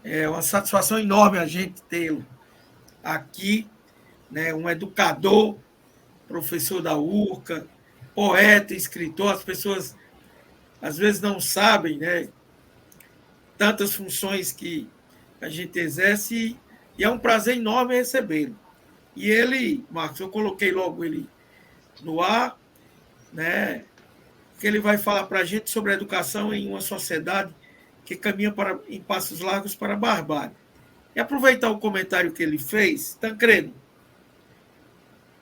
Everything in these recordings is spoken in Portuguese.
É uma satisfação enorme a gente tê-lo aqui, né? Um educador, professor da URCA, poeta, escritor. As pessoas às vezes não sabem, né? Tantas funções que a gente exerce e é um prazer enorme recebê-lo. E ele, Marcos, eu coloquei logo ele no ar, né? Que ele vai falar para a gente sobre a educação em uma sociedade que caminha em passos largos para a barbárie. E aproveitar o comentário que ele fez, Tancredo,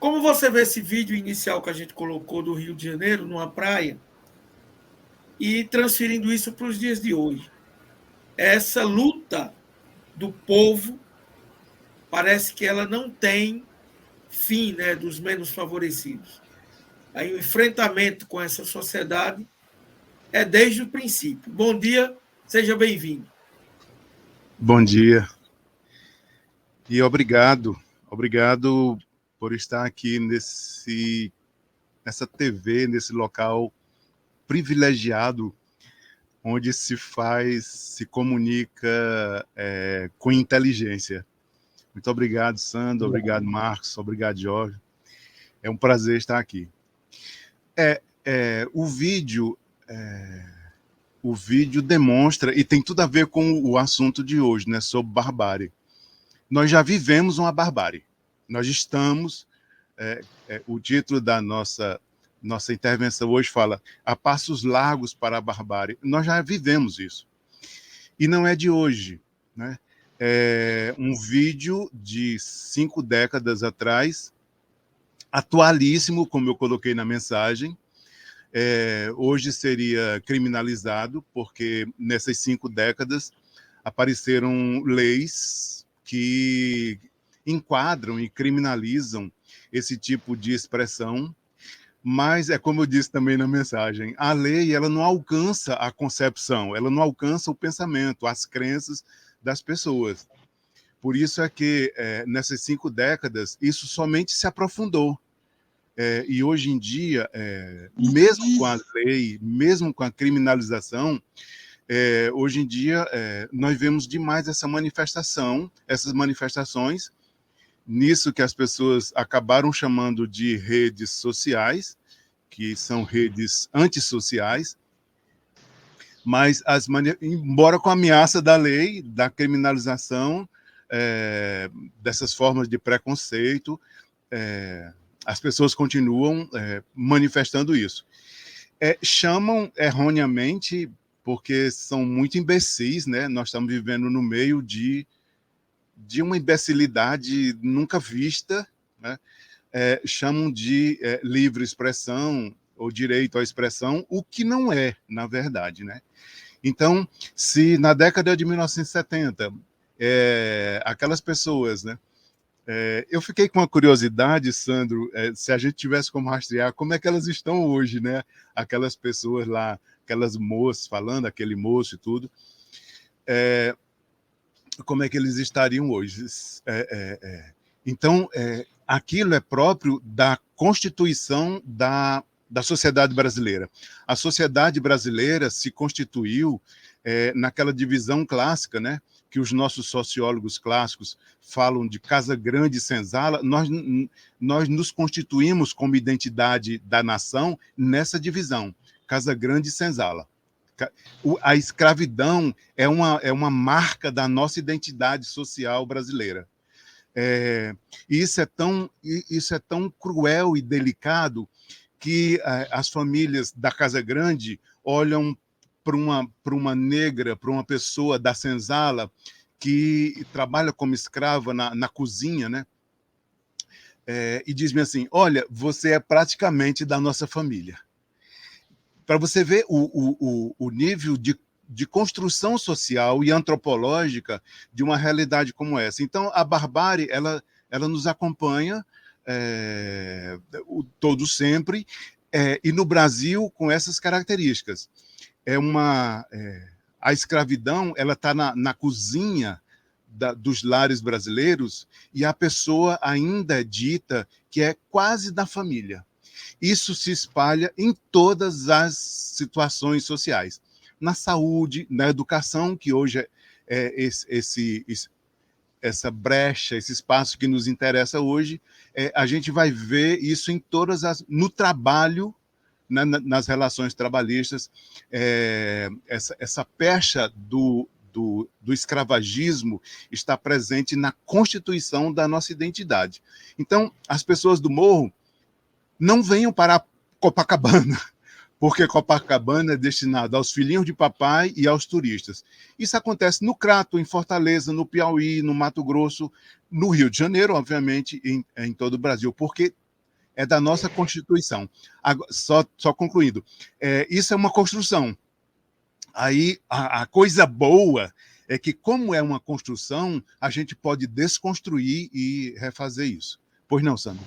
como você vê esse vídeo inicial que a gente colocou do Rio de Janeiro, numa praia, e transferindo isso para os dias de hoje? Essa luta do povo parece que ela não tem fim, né, dos menos favorecidos. Aí o enfrentamento com essa sociedade é desde o princípio. Bom dia, seja bem-vindo. Bom dia e obrigado por estar aqui nessa TV, nesse local privilegiado, onde se comunica com inteligência. Muito obrigado, Sandro, obrigado, Marcos, obrigado, Jorge. É um prazer estar aqui. O vídeo demonstra, e tem tudo a ver com o assunto de hoje, né, sobre barbárie. Nós já vivemos uma barbárie. Nós estamos... o título da nossa intervenção hoje fala a passos largos para a barbárie. Nós já vivemos isso. E não é de hoje, né? É um vídeo de 5 décadas atrás, atualíssimo, como eu coloquei na mensagem. Hoje seria criminalizado, porque nessas 5 décadas apareceram leis que enquadram e criminalizam esse tipo de expressão, mas é como eu disse também na mensagem, a lei ela não alcança a concepção, ela não alcança o pensamento, as crenças das pessoas. Por isso é que nessas 5 décadas isso somente se aprofundou. E hoje em dia, mesmo com a lei, mesmo com a criminalização, hoje em dia nós vemos demais essas manifestações, nisso que as pessoas acabaram chamando de redes sociais, que são redes antissociais, mas embora com a ameaça da lei, da criminalização, dessas formas de preconceito, as pessoas continuam manifestando isso. Chamam erroneamente, porque são muito imbecis, né? Nós estamos vivendo no meio de uma imbecilidade nunca vista, né? Chamam de livre expressão ou direito à expressão, o que não é, na verdade, né? Então, se na década de 1970, aquelas pessoas, né? Eu fiquei com uma curiosidade, Sandro, se a gente tivesse como rastrear, como é que elas estão hoje, né? Aquelas pessoas lá, aquelas moças falando, aquele moço e tudo. Como é que eles estariam hoje? Então, aquilo é próprio da constituição da sociedade brasileira. A sociedade brasileira se constituiu naquela divisão clássica, né? Que os nossos sociólogos clássicos falam de Casa Grande e Senzala. Nós nos constituímos como identidade da nação nessa divisão, Casa Grande e Senzala. A escravidão é uma marca da nossa identidade social brasileira. Isso é tão cruel e delicado que as famílias da Casa Grande olham para uma negra, para uma pessoa da senzala que trabalha como escrava na cozinha, né? E diz-me assim, olha, você é praticamente da nossa família. Para você ver o nível de construção social e antropológica de uma realidade como essa. Então, a barbárie, ela nos acompanha todo sempre, e no Brasil, com essas características. A escravidão ela está na cozinha dos lares brasileiros e a pessoa ainda é dita que é quase da família. Isso se espalha em todas as situações sociais. Na saúde, na educação, que hoje essa brecha, esse espaço que nos interessa hoje, a gente vai ver isso em no trabalho, nas relações trabalhistas, essa pecha do escravagismo está presente na constituição da nossa identidade. Então, as pessoas do Morro não venham para Copacabana, porque Copacabana é destinada aos filhinhos de papai e aos turistas. Isso acontece no Crato, em Fortaleza, no Piauí, no Mato Grosso, no Rio de Janeiro, obviamente, em todo o Brasil, porque é da nossa Constituição. Agora, só concluindo, isso é uma construção. Aí, a coisa boa é que, como é uma construção, a gente pode desconstruir e refazer isso. Pois não, Sandro?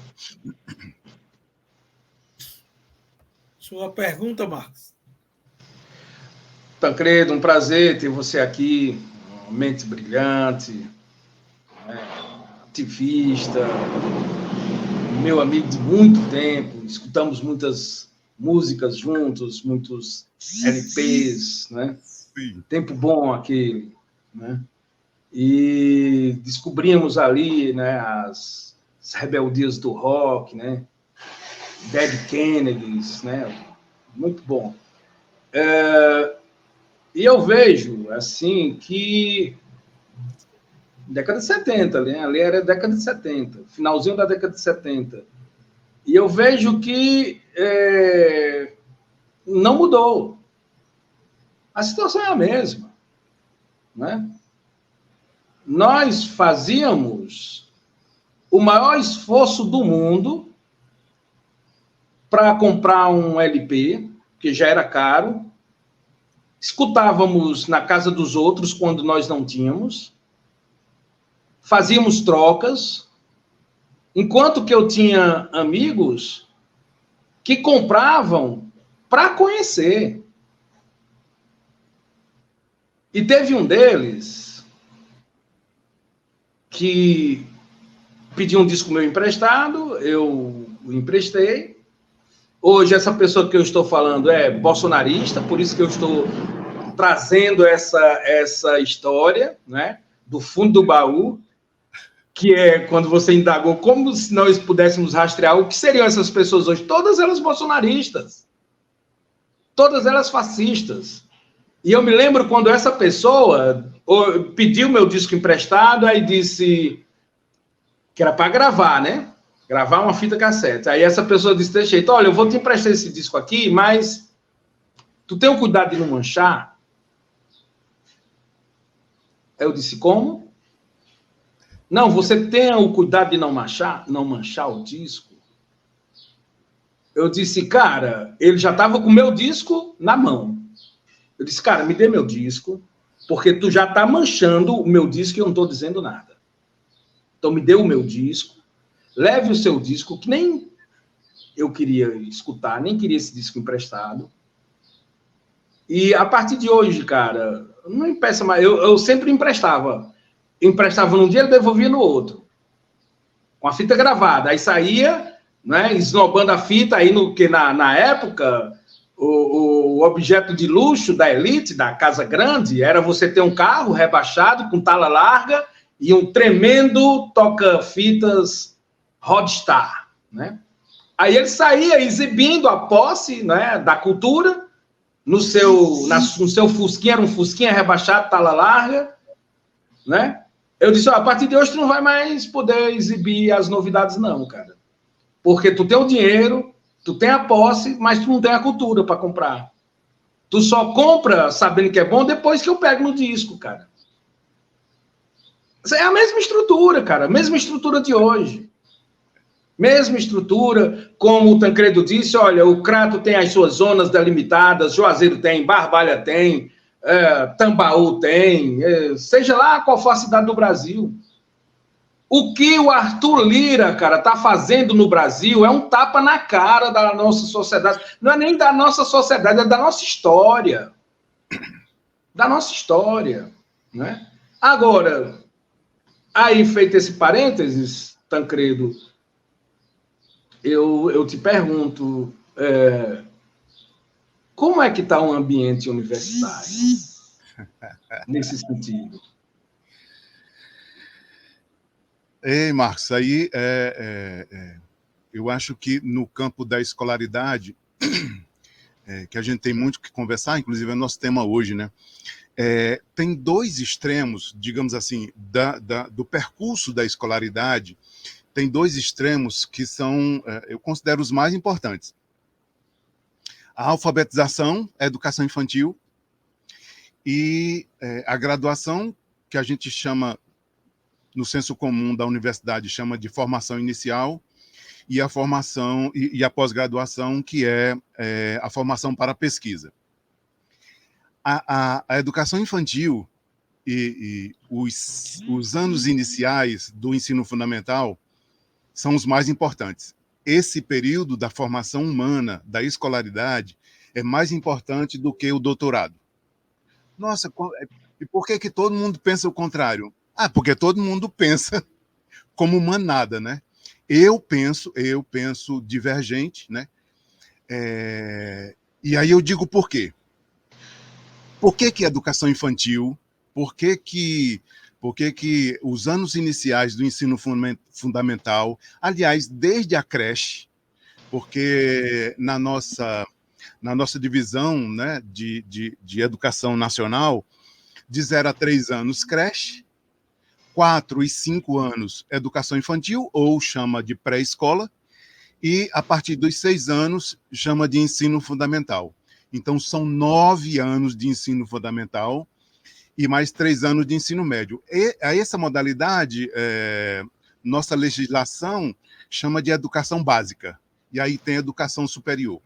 Sua pergunta, Marcos. Tancredo, um prazer ter você aqui, uma mente brilhante, ativista, meu amigo de muito tempo, escutamos muitas músicas juntos, muitos LPs, né? Sim. Tempo bom aquele, né? E descobrimos ali, né, as rebeldias do rock, né? Dead Kennedys, né? Muito bom. E eu vejo, assim, que década de 70, né? Ali era década de 70, finalzinho da década de 70. E eu vejo que não mudou. A situação é a mesma, né? Nós fazíamos o maior esforço do mundo para comprar um LP, que já era caro, escutávamos na casa dos outros quando nós não tínhamos, fazíamos trocas, enquanto que eu tinha amigos que compravam para conhecer. E teve um deles que pediu um disco meu emprestado, eu o emprestei. Hoje, essa pessoa que eu estou falando é bolsonarista, por isso que eu estou trazendo essa história, né, do fundo do baú, que é quando você indagou como se nós pudéssemos rastrear o que seriam essas pessoas hoje. Todas elas bolsonaristas, todas elas fascistas. E eu me lembro quando essa pessoa pediu meu disco emprestado, aí disse que era para gravar, né? Gravar uma fita cassete. Aí essa pessoa disse desse jeito: olha, eu vou te emprestar esse disco aqui, mas tu tem o cuidado de não manchar? Eu disse: como? Não, você tem o cuidado de não manchar o disco? Eu disse: cara, ele já estava com o meu disco na mão. Eu disse: cara, me dê meu disco, porque tu já está manchando o meu disco e eu não estou dizendo nada. Então me dê o meu disco, leve o seu disco, que nem eu queria escutar, nem queria esse disco emprestado. E a partir de hoje, cara, não impeça mais. Eu sempre emprestava. Emprestava num dia, ele devolvia no outro. Com a fita gravada. Aí saía, né, esnobando a fita, aí que na época, o objeto de luxo da elite, da casa grande, era você ter um carro rebaixado, com tala larga, e um tremendo toca-fitas Rodstar, né? Aí ele saía exibindo a posse, né, da cultura, no seu Fusquinha, era um Fusquinha rebaixado, tala larga, né? Eu disse: a partir de hoje tu não vai mais poder exibir as novidades não, cara. Porque tu tem o dinheiro, tu tem a posse, mas tu não tem a cultura para comprar. Tu só compra sabendo que é bom depois que eu pego no disco, cara. É a mesma estrutura, cara, a mesma estrutura de hoje. Mesma estrutura, como o Tancredo disse, olha, o Crato tem as suas zonas delimitadas, Juazeiro tem, Barbalha tem, Tambaú tem, seja lá qual for a cidade do Brasil. O que o Arthur Lira, cara, tá fazendo no Brasil é um tapa na cara da nossa sociedade. Não é nem da nossa sociedade, é da nossa história. Da nossa história, né? Agora, aí feito esse parênteses, Tancredo, eu te pergunto, como é que está o ambiente universitário? nesse sentido? Ei, Marcos, aí eu acho que no campo da escolaridade, que a gente tem muito que conversar, inclusive é nosso tema hoje, né? Tem dois extremos, digamos assim, do percurso da escolaridade, tem dois extremos que são, eu considero os mais importantes. A alfabetização, a educação infantil, e a graduação, que a gente chama, no senso comum da universidade, chama de formação inicial, e a formação e a pós-graduação, que é a formação para a pesquisa. A educação infantil e os anos iniciais do ensino fundamental são os mais importantes. Esse período da formação humana, da escolaridade, é mais importante do que o doutorado. Nossa, e por que todo mundo pensa o contrário? Porque todo mundo pensa como manada, né? Eu penso divergente, né? E aí eu digo por quê? Por que a educação infantil, por que os anos iniciais do ensino fundamental, aliás, desde a creche, porque na nossa divisão, né, de educação nacional, de 0 a 3 anos, creche, 4 e 5 anos, educação infantil, ou chama de pré-escola, e a partir dos 6 anos, chama de ensino fundamental. Então, são 9 anos de ensino fundamental e mais 3 anos de ensino médio. E a essa modalidade, nossa legislação chama de educação básica. E aí tem educação superior,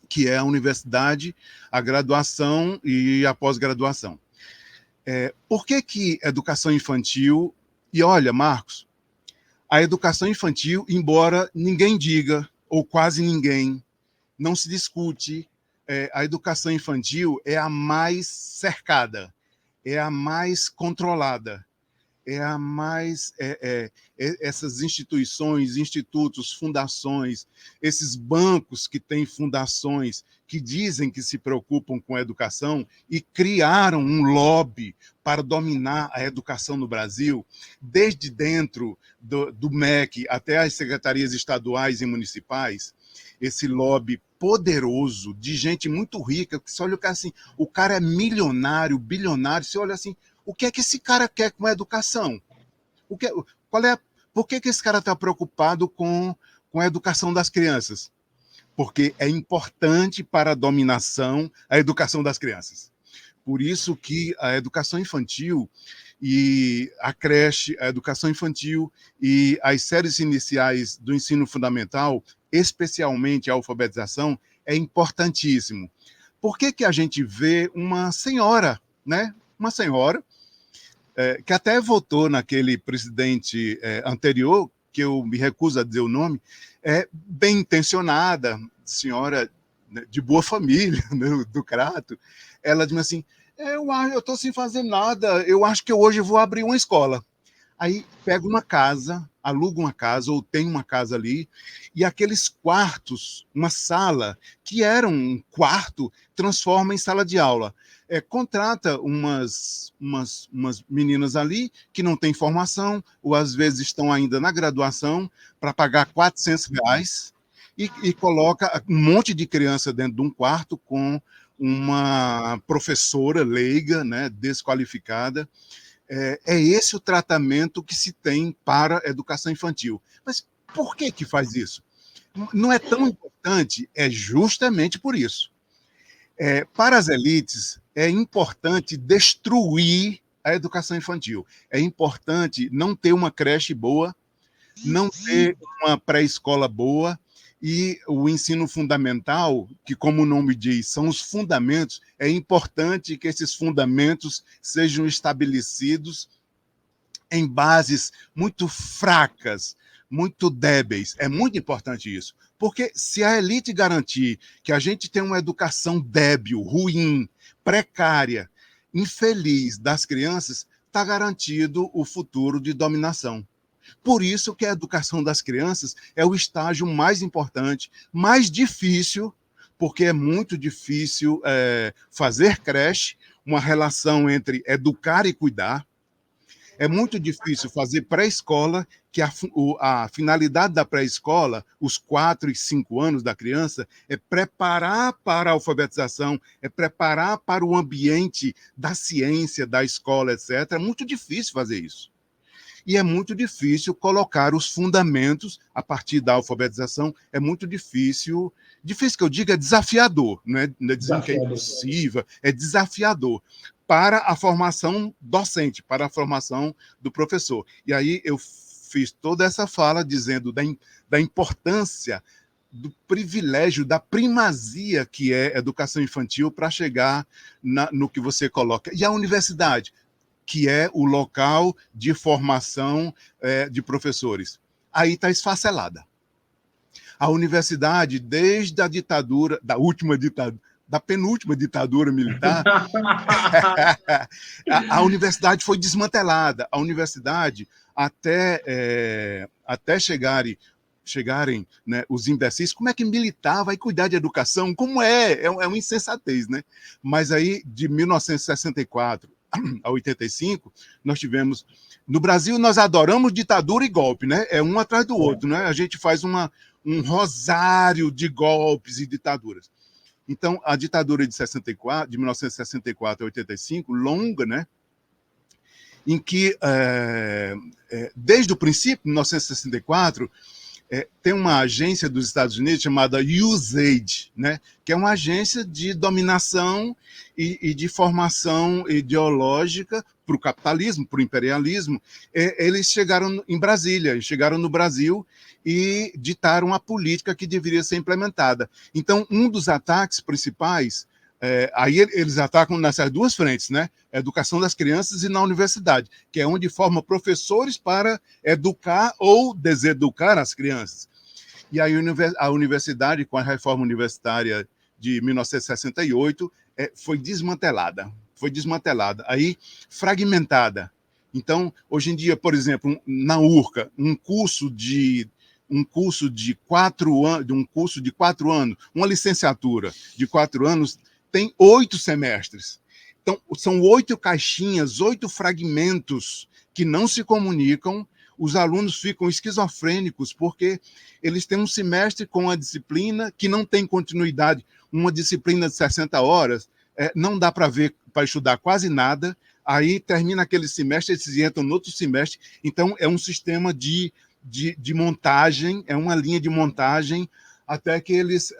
que é a universidade, a graduação e a pós-graduação. Por que educação infantil? E olha, Marcos, a educação infantil, embora ninguém diga, ou quase ninguém, não se discute, a educação infantil é a mais cercada, é a mais controlada, é a mais... essas instituições, institutos, fundações, esses bancos que têm fundações que dizem que se preocupam com a educação e criaram um lobby para dominar a educação no Brasil, desde dentro do MEC até as secretarias estaduais e municipais, esse lobby poderoso de gente muito rica, que você olha assim, o cara é milionário, bilionário, você olha assim, o que é que esse cara quer com a educação? Por que esse cara está preocupado com a educação das crianças? Porque é importante para a dominação a educação das crianças. Por isso que a educação infantil e a creche, a educação infantil e as séries iniciais do ensino fundamental, especialmente a alfabetização, é importantíssimo. Por que a gente vê uma senhora, né? Uma senhora que até votou naquele presidente anterior, que eu me recuso a dizer o nome, bem intencionada, senhora de boa família, né, do Crato, ela diz assim, eu estou sem fazer nada, eu acho que hoje vou abrir uma escola. Aí pega uma casa, aluga uma casa, ou tem uma casa ali, e aqueles quartos, uma sala, que era um quarto, transforma em sala de aula. Contrata umas meninas ali que não têm formação, ou às vezes estão ainda na graduação, para pagar R$400, e coloca um monte de criança dentro de um quarto com uma professora leiga, né, desqualificada. É esse o tratamento que se tem para a educação infantil. Mas por que faz isso? Não é tão importante, é justamente por isso. Para as elites, é importante destruir a educação infantil. É importante não ter uma creche boa, não ter uma pré-escola boa, e o ensino fundamental, que, como o nome diz, são os fundamentos, é importante que esses fundamentos sejam estabelecidos em bases muito fracas, muito débeis. É muito importante isso. Porque se a elite garantir que a gente tem uma educação débil, ruim, precária, infeliz das crianças, está garantido o futuro de dominação. Por isso que a educação das crianças é o estágio mais importante, mais difícil, porque é muito difícil fazer creche uma relação entre educar e cuidar. É muito difícil fazer pré-escola, que a finalidade da pré-escola, os 4 e 5 anos da criança, é preparar para a alfabetização, é preparar para o ambiente da ciência, da escola, etc. É muito difícil fazer isso. E é muito difícil colocar os fundamentos a partir da alfabetização, é muito difícil que eu diga é desafiador, não é dizendo que é impossível, é desafiador para a formação docente, para a formação do professor. E aí eu fiz toda essa fala dizendo da importância, do privilégio, da primazia que é educação infantil para chegar no que você coloca. E a universidade, que é o local de formação de professores. Aí está esfacelada. A universidade, desde a ditadura, da penúltima ditadura militar, a universidade foi desmantelada. A universidade, até chegarem, né, os imbecis, como é que militar vai cuidar de educação? Como é uma insensatez, né? Mas aí, de 1964 a 85, nós tivemos... No Brasil, nós adoramos ditadura e golpe, né? É um atrás do outro, né? A gente faz um rosário de golpes e ditaduras. Então, a ditadura de 1964 a 85, longa, né? Em que, desde o princípio, em 1964, tem uma agência dos Estados Unidos chamada USAID, né? Que é uma agência de dominação e de formação ideológica para o capitalismo, para o imperialismo. Eles chegaram em Brasília, chegaram no Brasil e ditaram a política que deveria ser implementada. Então, um dos ataques principais, aí eles atacam nessas duas frentes, né? A educação das crianças e na universidade, que é onde forma professores para educar ou deseducar as crianças. E aí a universidade, com a reforma universitária de 1968, foi desmantelada, aí fragmentada. Então, hoje em dia, por exemplo, na URCA, um curso de 4 anos, uma licenciatura de 4 anos, tem 8 semestres. Então, são 8 caixinhas, 8 fragmentos que não se comunicam. Os alunos ficam esquizofrênicos porque eles têm um semestre com a disciplina que não tem continuidade. Uma disciplina de 60 horas, não dá para estudar quase nada. Aí termina aquele semestre, eles entram no outro semestre. Então, é um sistema de montagem, é uma linha de montagem até que eles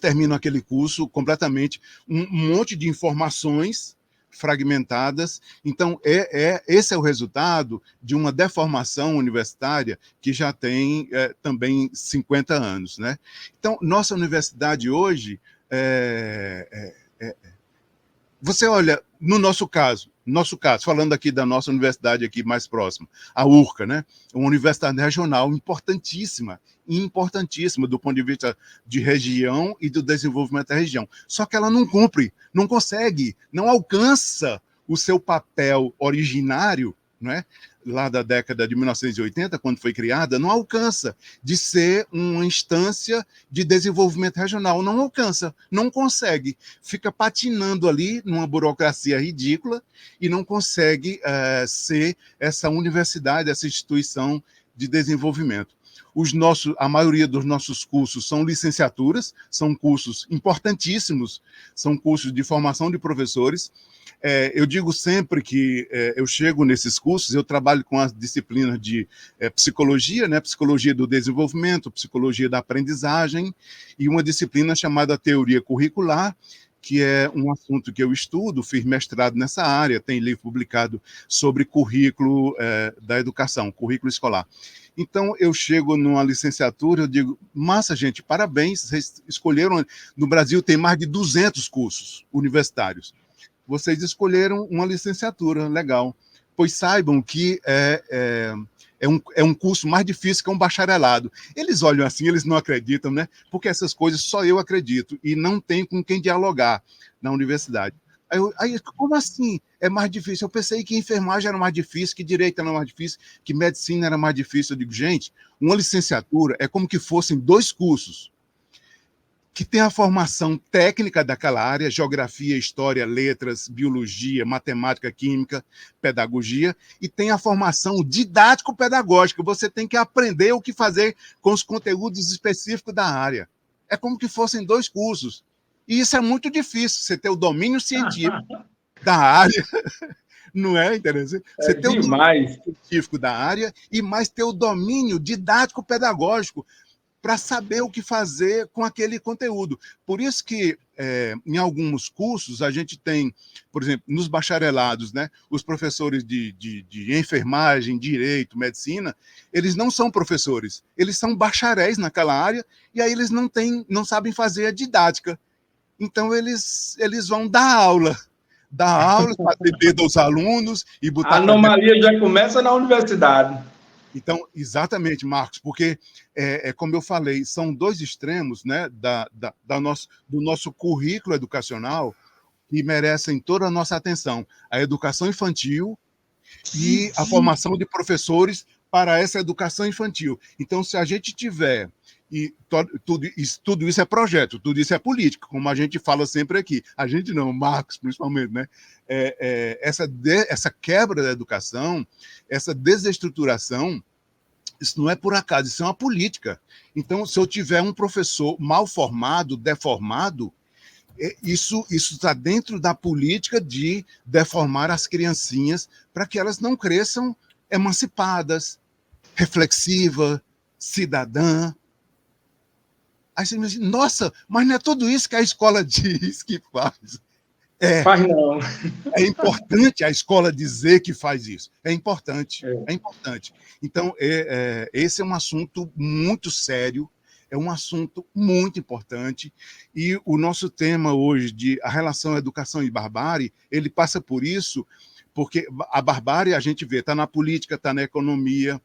terminam aquele curso completamente, um monte de informações fragmentadas. Então, esse é o resultado de uma deformação universitária que já tem também 50 anos, né? Então, nossa universidade hoje, você olha, no nosso caso, falando aqui da nossa universidade aqui mais próxima, a URCA, né? Uma universidade regional importantíssima do ponto de vista de região e do desenvolvimento da região. Só que ela não cumpre, não consegue, não alcança o seu papel originário, né? Lá da década de 1980, quando foi criada, não alcança de ser uma instância de desenvolvimento regional, não alcança, não consegue, fica patinando ali numa burocracia ridícula e não consegue ser essa universidade, essa instituição de desenvolvimento. A maioria dos nossos cursos são licenciaturas, são cursos importantíssimos, são cursos de formação de professores. Eu digo sempre que eu chego nesses cursos, eu trabalho com as disciplinas de psicologia, né? Psicologia do desenvolvimento, psicologia da aprendizagem, e uma disciplina chamada teoria curricular, que é um assunto que eu estudo, fiz mestrado nessa área, tem livro publicado sobre currículo da educação, currículo escolar. Então, eu chego numa licenciatura, eu digo, massa, gente, parabéns, vocês escolheram, no Brasil tem mais de 200 cursos universitários. Vocês escolheram uma licenciatura, legal. Pois saibam que é um curso mais difícil que um bacharelado. Eles olham assim, eles não acreditam, né? Porque essas coisas só eu acredito, e não tem com quem dialogar na universidade. Aí, como assim? É mais difícil. Eu pensei que enfermagem era mais difícil, que direito era mais difícil, que medicina era mais difícil. Eu digo, gente, uma licenciatura é como que fossem 2 cursos. que tem a formação técnica daquela área, geografia, história, letras, biologia, matemática, química, pedagogia, e tem a formação didático-pedagógica. Você tem que aprender o que fazer com os conteúdos específicos da área. É como que fossem 2 cursos. E isso é muito difícil, você ter o domínio científico da área, não é interessante? Você ter o domínio científico da área e mais ter o domínio didático-pedagógico para saber o que fazer com aquele conteúdo. Por isso que, em alguns cursos, a gente tem, por exemplo, nos bacharelados, né, os professores de enfermagem, direito, medicina, eles não são professores, eles são bacharéis naquela área, e aí eles não sabem fazer a didática. Então, eles vão dar aula para atender os alunos e botar... A anomalia já começa na universidade. Então, exatamente, Marcos, porque, como eu falei, são 2 extremos, né, do nosso currículo educacional que merecem toda a nossa atenção. A educação infantil e a formação de professores para essa educação infantil. Então, se a gente tiver... E tudo isso é projeto, tudo isso é política, como a gente fala sempre aqui. A gente não, Marcos, principalmente, né? Essa quebra da educação, essa desestruturação, isso não é por acaso, isso é uma política. Então, se eu tiver um professor mal formado, deformado, isso está dentro da política de deformar as criancinhas para que elas não cresçam emancipadas, reflexivas, cidadã. Aí você me diz, nossa, mas não é tudo isso que a escola diz que faz. Faz não. É importante a escola dizer que faz isso. É importante. É importante. Então, esse é um assunto muito sério, é um assunto muito importante, e o nosso tema hoje, de a relação educação e barbárie, ele passa por isso, porque a barbárie, a gente vê, está na política, está na economia,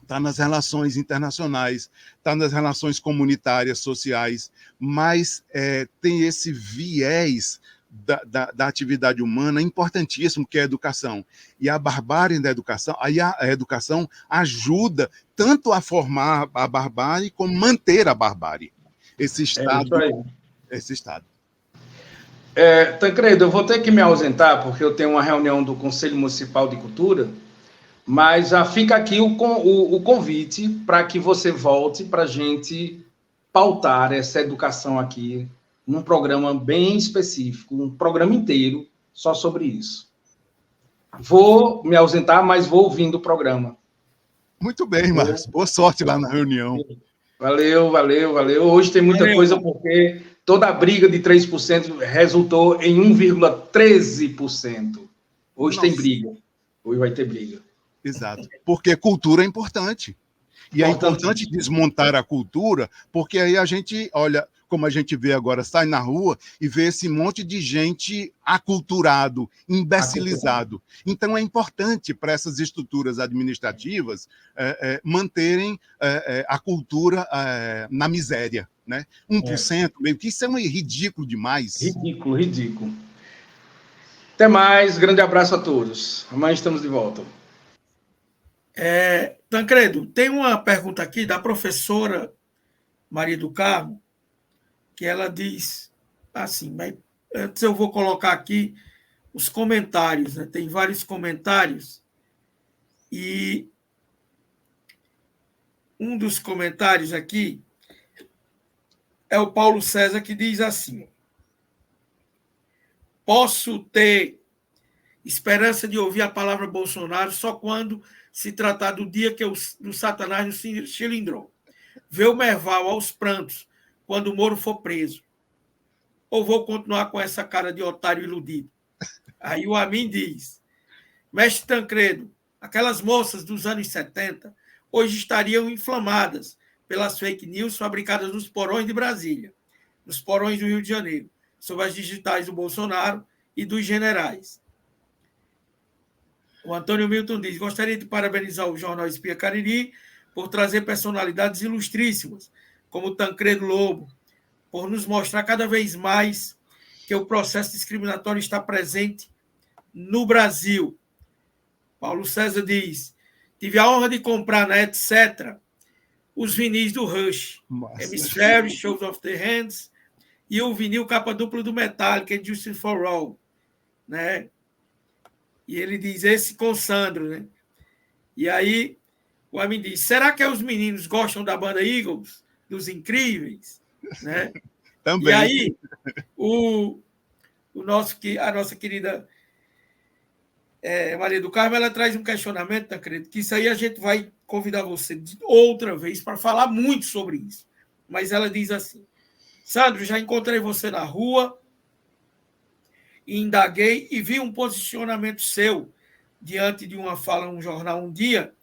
está nas relações internacionais, está nas relações comunitárias, sociais, mas tem esse viés da atividade humana importantíssimo, que é a educação. E a barbárie da educação, aí a educação ajuda tanto a formar a barbárie como manter a barbárie. Esse estado. Esse estado. Tancredo, eu vou ter que me ausentar, porque eu tenho uma reunião do Conselho Municipal de Cultura, mas já fica aqui o convite para que você volte para a gente pautar essa educação aqui num programa bem específico, um programa inteiro só sobre isso. Vou me ausentar, mas vou ouvindo o programa. Muito bem, Marcos. Boa sorte lá na reunião. Valeu. Hoje tem muita coisa, porque toda a briga de 3% resultou em 1,13%. Hoje tem briga. Hoje vai ter briga. Exato. Porque cultura é importante. E é importante desmontar a cultura, porque aí a gente, olha, como a gente vê agora, sai na rua e vê esse monte de gente aculturado, imbecilizado. Então é importante para essas estruturas administrativas manterem a cultura na miséria, né? 1%, meio que isso é ridículo demais. Ridículo. Até mais, grande abraço a todos. Amanhã estamos de volta. Tancredo, tem uma pergunta aqui da professora Maria do Carmo, que ela diz assim, mas antes eu vou colocar aqui os comentários, né? Tem vários comentários, e um dos comentários aqui é o Paulo César, que diz assim: posso ter esperança de ouvir a palavra Bolsonaro só quando se tratar do dia que do Satanás nos cilindrou. Ver o Merval aos prantos quando o Moro for preso. Ou vou continuar com essa cara de otário iludido? Aí o Amin diz: mestre Tancredo, aquelas moças dos anos 70 hoje estariam inflamadas pelas fake news fabricadas nos porões de Brasília, nos porões do Rio de Janeiro, sobre as digitais do Bolsonaro e dos generais. O Antônio Milton diz: gostaria de parabenizar o Jornal Espia Cariri por trazer personalidades ilustríssimas, como Tancredo Lobo, por nos mostrar cada vez mais que o processo discriminatório está presente no Brasil. Paulo César diz: tive a honra de comprar na Etc. os vinis do Rush. Massa. Hemisphere, Shows of the Hands, e o vinil capa dupla do Metallica, Justice for All. Né? E ele diz, esse com Sandro. Né? E aí o homem diz, será que os meninos gostam da banda Eagles? Dos Incríveis? Né? Também. E aí a nossa querida Maria do Carmo, ela traz um questionamento, Tancredo, que isso aí a gente vai convidar você outra vez para falar muito sobre isso. Mas ela diz assim, Sandro, já encontrei você na rua, indaguei e vi um posicionamento seu diante de uma fala num jornal um dia,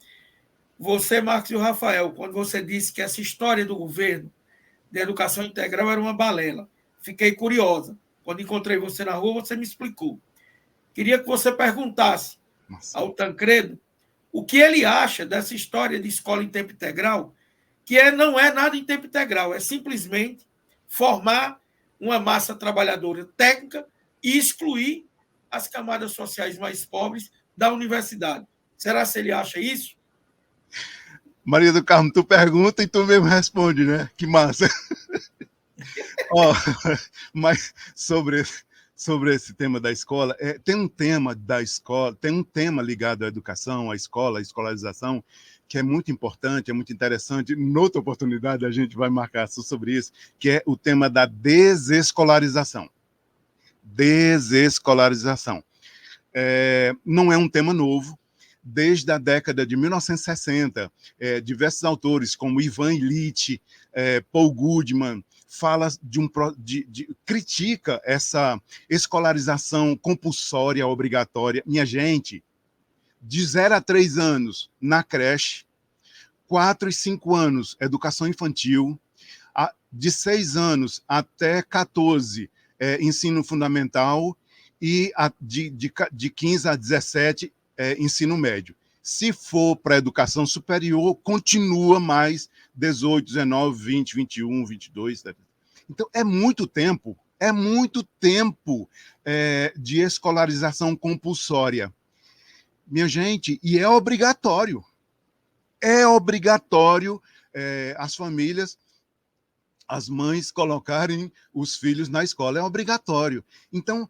você, Marcos e o Rafael, quando você disse que essa história do governo de educação integral era uma balela. Fiquei curiosa. Quando encontrei você na rua, você me explicou. Queria que você perguntasse ao Tancredo o que ele acha dessa história de escola em tempo integral, que não é nada em tempo integral, é simplesmente formar uma massa trabalhadora técnica e excluir as camadas sociais mais pobres da universidade. Será que ele acha isso? Maria do Carmo, tu pergunta e tu mesmo responde, né? Que massa. Mas sobre esse tema da escola, tem um tema da escola, tem um tema ligado à educação, à escola, à escolarização, que é muito importante, é muito interessante. Noutra oportunidade, a gente vai marcar sobre isso, que é o tema da desescolarização. Desescolarização. Não é um tema novo. Desde a década de 1960, diversos autores, como Ivan Illich, Paul Goodman, critica essa escolarização compulsória, obrigatória. Minha gente, de 0 a 3 anos na creche, 4 e 5 anos educação infantil, de 6 anos até 14 ensino fundamental e de 15 a 17 ensino médio. Se for para a educação superior, continua mais 18, 19, 20, 21, 22. Então, é muito tempo de escolarização compulsória. Minha gente, e é obrigatório. É obrigatório as famílias, as mães colocarem os filhos na escola. É obrigatório. Então,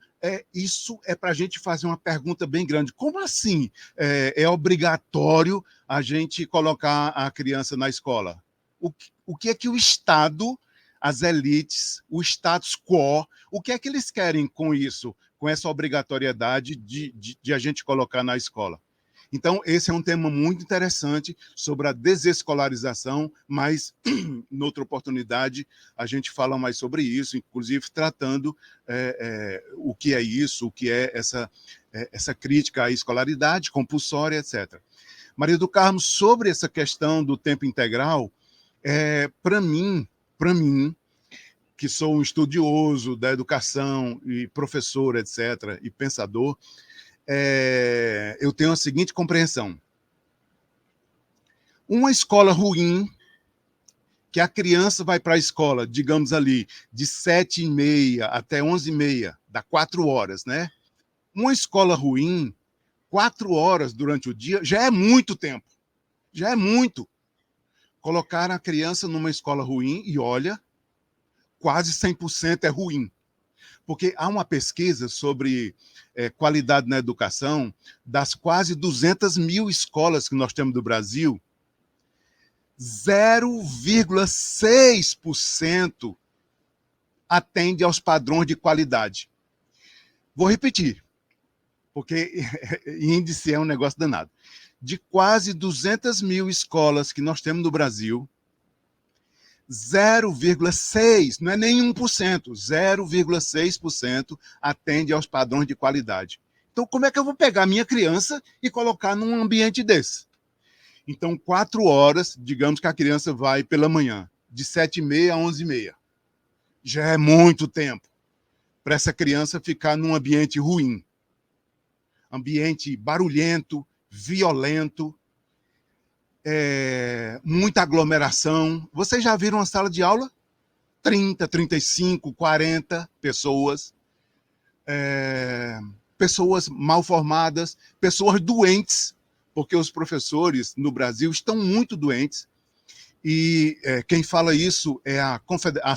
isso é para a gente fazer uma pergunta bem grande. Como assim é obrigatório a gente colocar a criança na escola? O que é que o Estado, as elites, o status quo, o que é que eles querem com isso, com essa obrigatoriedade de a gente colocar na escola? Então, esse é um tema muito interessante sobre a desescolarização, mas, noutra oportunidade, a gente fala mais sobre isso, inclusive tratando o que é isso, o que é essa crítica à escolaridade compulsória, etc. Maria do Carmo, sobre essa questão do tempo integral, para mim, que sou um estudioso da educação e professor, etc., e pensador, eu tenho a seguinte compreensão. Uma escola ruim, que a criança vai para a escola, digamos ali, de 7h30 até 11h30, dá 4 horas, né? Uma escola ruim, 4 horas durante o dia, já é muito tempo. Já é muito. Colocar a criança numa escola ruim, e olha, quase 100% é ruim. Porque há uma pesquisa sobre qualidade na educação, das quase 200 mil escolas que nós temos no Brasil, 0,6% atende aos padrões de qualidade. Vou repetir, porque índice é um negócio danado. De quase 200 mil escolas que nós temos no Brasil, 0,6%, não é nem 1%, 0,6% atende aos padrões de qualidade. Então, como é que eu vou pegar a minha criança e colocar num ambiente desse? Então, 4 horas, digamos que a criança vai pela manhã, de 7h30 a 11h30. Já é muito tempo para essa criança ficar num ambiente ruim. Ambiente barulhento, violento, muita aglomeração. Vocês já viram uma sala de aula? 30, 35, 40 pessoas. Pessoas mal formadas, pessoas doentes, porque os professores no Brasil estão muito doentes. E quem fala isso é a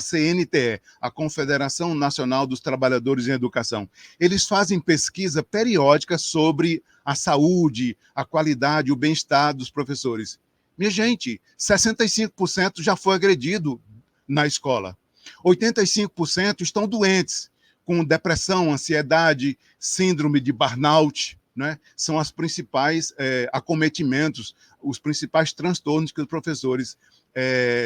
CNTE, a Confederação Nacional dos Trabalhadores em Educação. Eles fazem pesquisa periódica sobre a saúde, a qualidade, o bem-estar dos professores. Minha gente, 65% já foi agredido na escola. 85% estão doentes, com depressão, ansiedade, síndrome de burnout, né? São os principais acometimentos, os principais transtornos que os professores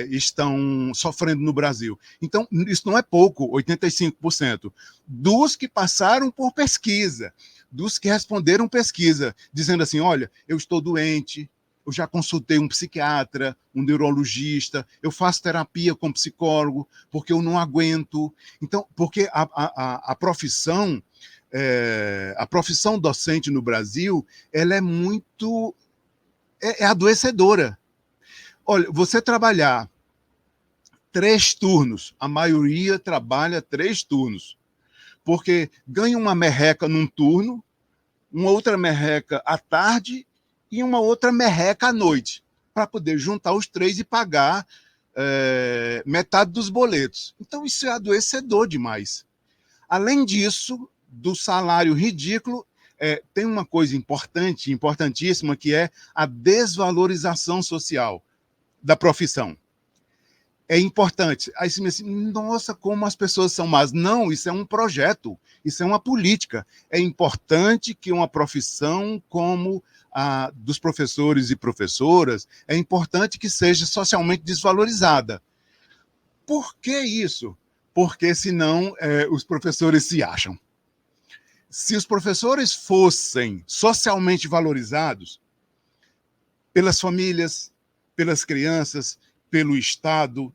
estão sofrendo no Brasil. Então, isso não é pouco, 85%. Dos que passaram por pesquisa, dos que responderam pesquisa, dizendo assim, olha, eu estou doente, eu já consultei um psiquiatra, um neurologista, eu faço terapia com psicólogo, porque eu não aguento. Então, porque a profissão docente no Brasil, ela é muito adoecedora. Olha, você trabalhar 3 turnos, a maioria trabalha 3 turnos, porque ganha uma merreca num turno, uma outra merreca à tarde e uma outra merreca à noite, para poder juntar os 3 e pagar metade dos boletos. Então, isso é adoecedor demais. Além disso, do salário ridículo, tem uma coisa importante, importantíssima, que é a desvalorização social da profissão. É importante. Aí você me diz assim, nossa, como as pessoas são más. Não, isso é um projeto, isso é uma política. É importante que uma profissão como a dos professores e professoras, é importante que seja socialmente desvalorizada. Por que isso? Porque senão os professores se acham. Se os professores fossem socialmente valorizados pelas famílias, pelas crianças, pelo Estado,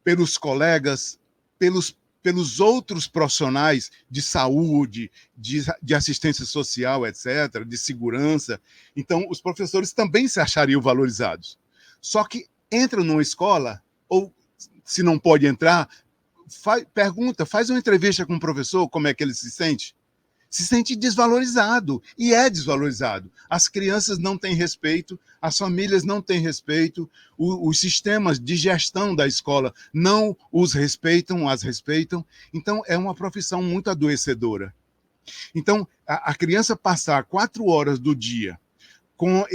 pelos colegas, pelos outros profissionais de saúde, de assistência social, etc., de segurança, então os professores também se achariam valorizados. Só que entra numa escola, ou se não pode entrar, pergunta, faz uma entrevista com o professor, como é que ele se sente desvalorizado, e é desvalorizado. As crianças não têm respeito, as famílias não têm respeito, os sistemas de gestão da escola não os respeitam, as respeitam. Então, é uma profissão muito adoecedora. Então, a criança passar 4 horas do dia com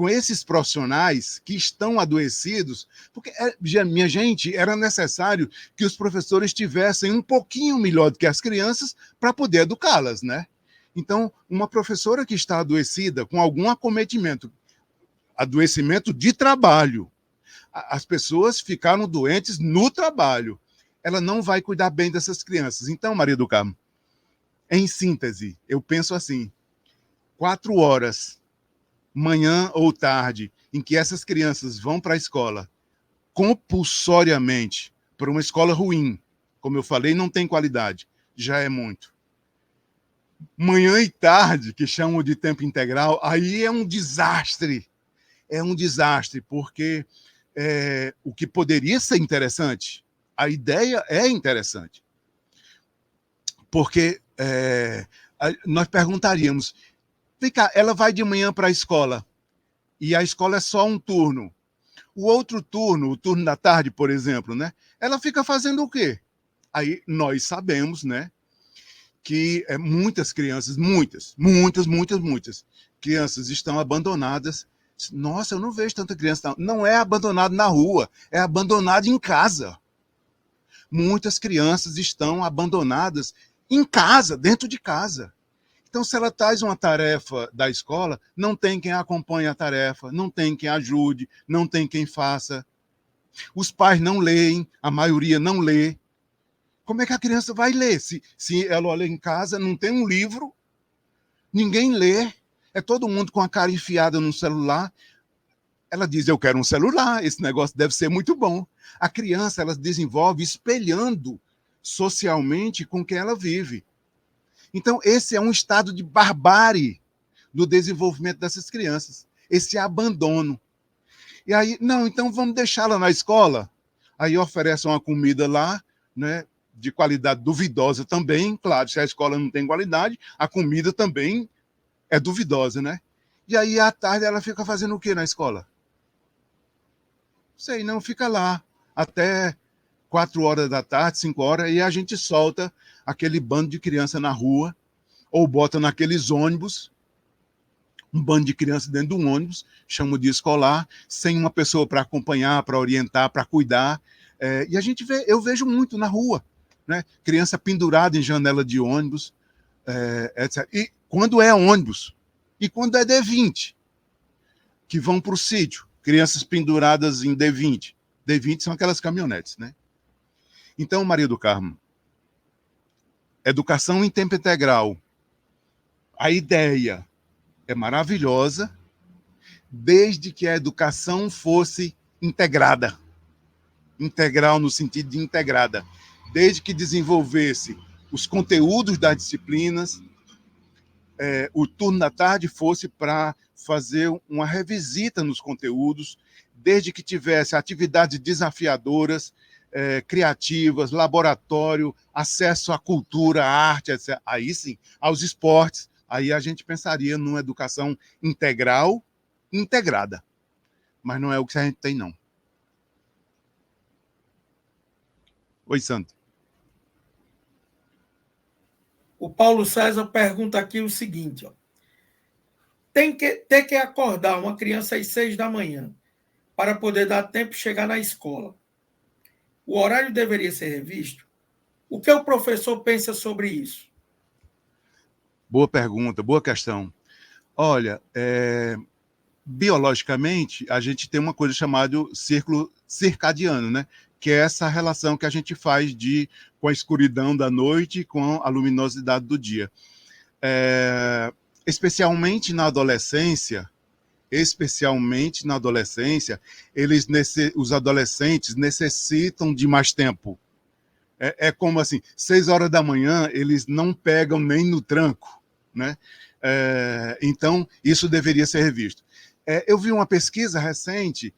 esses profissionais que estão adoecidos, porque, minha gente, era necessário que os professores tivessem um pouquinho melhor do que as crianças para poder educá-las, né? Então, uma professora que está adoecida com algum acometimento, adoecimento de trabalho, as pessoas ficaram doentes no trabalho, ela não vai cuidar bem dessas crianças. Então, Maria do Carmo, em síntese, eu penso assim, 4 horas, manhã ou tarde, em que essas crianças vão para a escola, compulsoriamente, para uma escola ruim, como eu falei, não tem qualidade, já é muito. Manhã e tarde, que chamam de tempo integral, aí é um desastre. É um desastre, porque o que poderia ser interessante, a ideia é interessante. Porque nós perguntaríamos, vem cá, ela vai de manhã para a escola, e a escola é só um turno. O outro turno, o turno da tarde, por exemplo, né? Ela fica fazendo o quê? Aí nós sabemos, né, que muitas crianças, muitas crianças estão abandonadas. Nossa, eu não vejo tanta criança. Não é abandonado na rua, é abandonado em casa. Muitas crianças estão abandonadas em casa, dentro de casa. Então, se ela traz uma tarefa da escola, não tem quem acompanhe a tarefa, não tem quem ajude, não tem quem faça. Os pais não leem, a maioria não lê. Como é que a criança vai ler? Se ela olha em casa, não tem um livro, ninguém lê, é todo mundo com a cara enfiada no celular. Ela diz, eu quero um celular, esse negócio deve ser muito bom. A criança, ela desenvolve espelhando socialmente com quem ela vive. Então, esse é um estado de barbárie do desenvolvimento dessas crianças, esse abandono. E aí, não, então vamos deixá-la na escola. Aí oferecem uma comida lá, né, de qualidade duvidosa também, claro, se a escola não tem qualidade, a comida também é duvidosa, né? E aí, à tarde, ela fica fazendo o quê na escola? Sei, não, fica lá até 4 horas da tarde, 5 horas, e a gente solta aquele bando de criança na rua, ou bota naqueles ônibus, um bando de crianças dentro de um ônibus, chama de escolar, sem uma pessoa para acompanhar, para orientar, para cuidar. E a gente vê, eu vejo muito na rua, né? Criança pendurada em janela de ônibus, etc. E quando é ônibus, e quando é D20, que vão para o sítio, crianças penduradas em D20. D20 são aquelas caminhonetes, né? Então, Maria do Carmo, educação em tempo integral, a ideia é maravilhosa, desde que a educação fosse integrada. Integral no sentido de integrada. Desde que desenvolvesse os conteúdos das disciplinas, o turno da tarde fosse para fazer uma revisita nos conteúdos, desde que tivesse atividades desafiadoras, criativas, laboratório, acesso à cultura, à arte, etc. Aí sim, aos esportes, aí a gente pensaria numa educação integral, integrada. Mas não é o que a gente tem, não. Oi, Santo. O Paulo César pergunta aqui o seguinte: ó, ter que acordar uma criança às 6 da manhã para poder dar tempo de chegar na escola. O horário deveria ser revisto? O que o professor pensa sobre isso? Boa pergunta, boa questão. Olha, biologicamente, a gente tem uma coisa chamada círculo circadiano, né? Que é essa relação que a gente faz com a escuridão da noite e com a luminosidade do dia. Especialmente na adolescência, os adolescentes necessitam de mais tempo. É como assim, 6 horas da manhã, eles não pegam nem no tranco, né? Então, isso deveria ser revisto. Eu vi uma pesquisa recente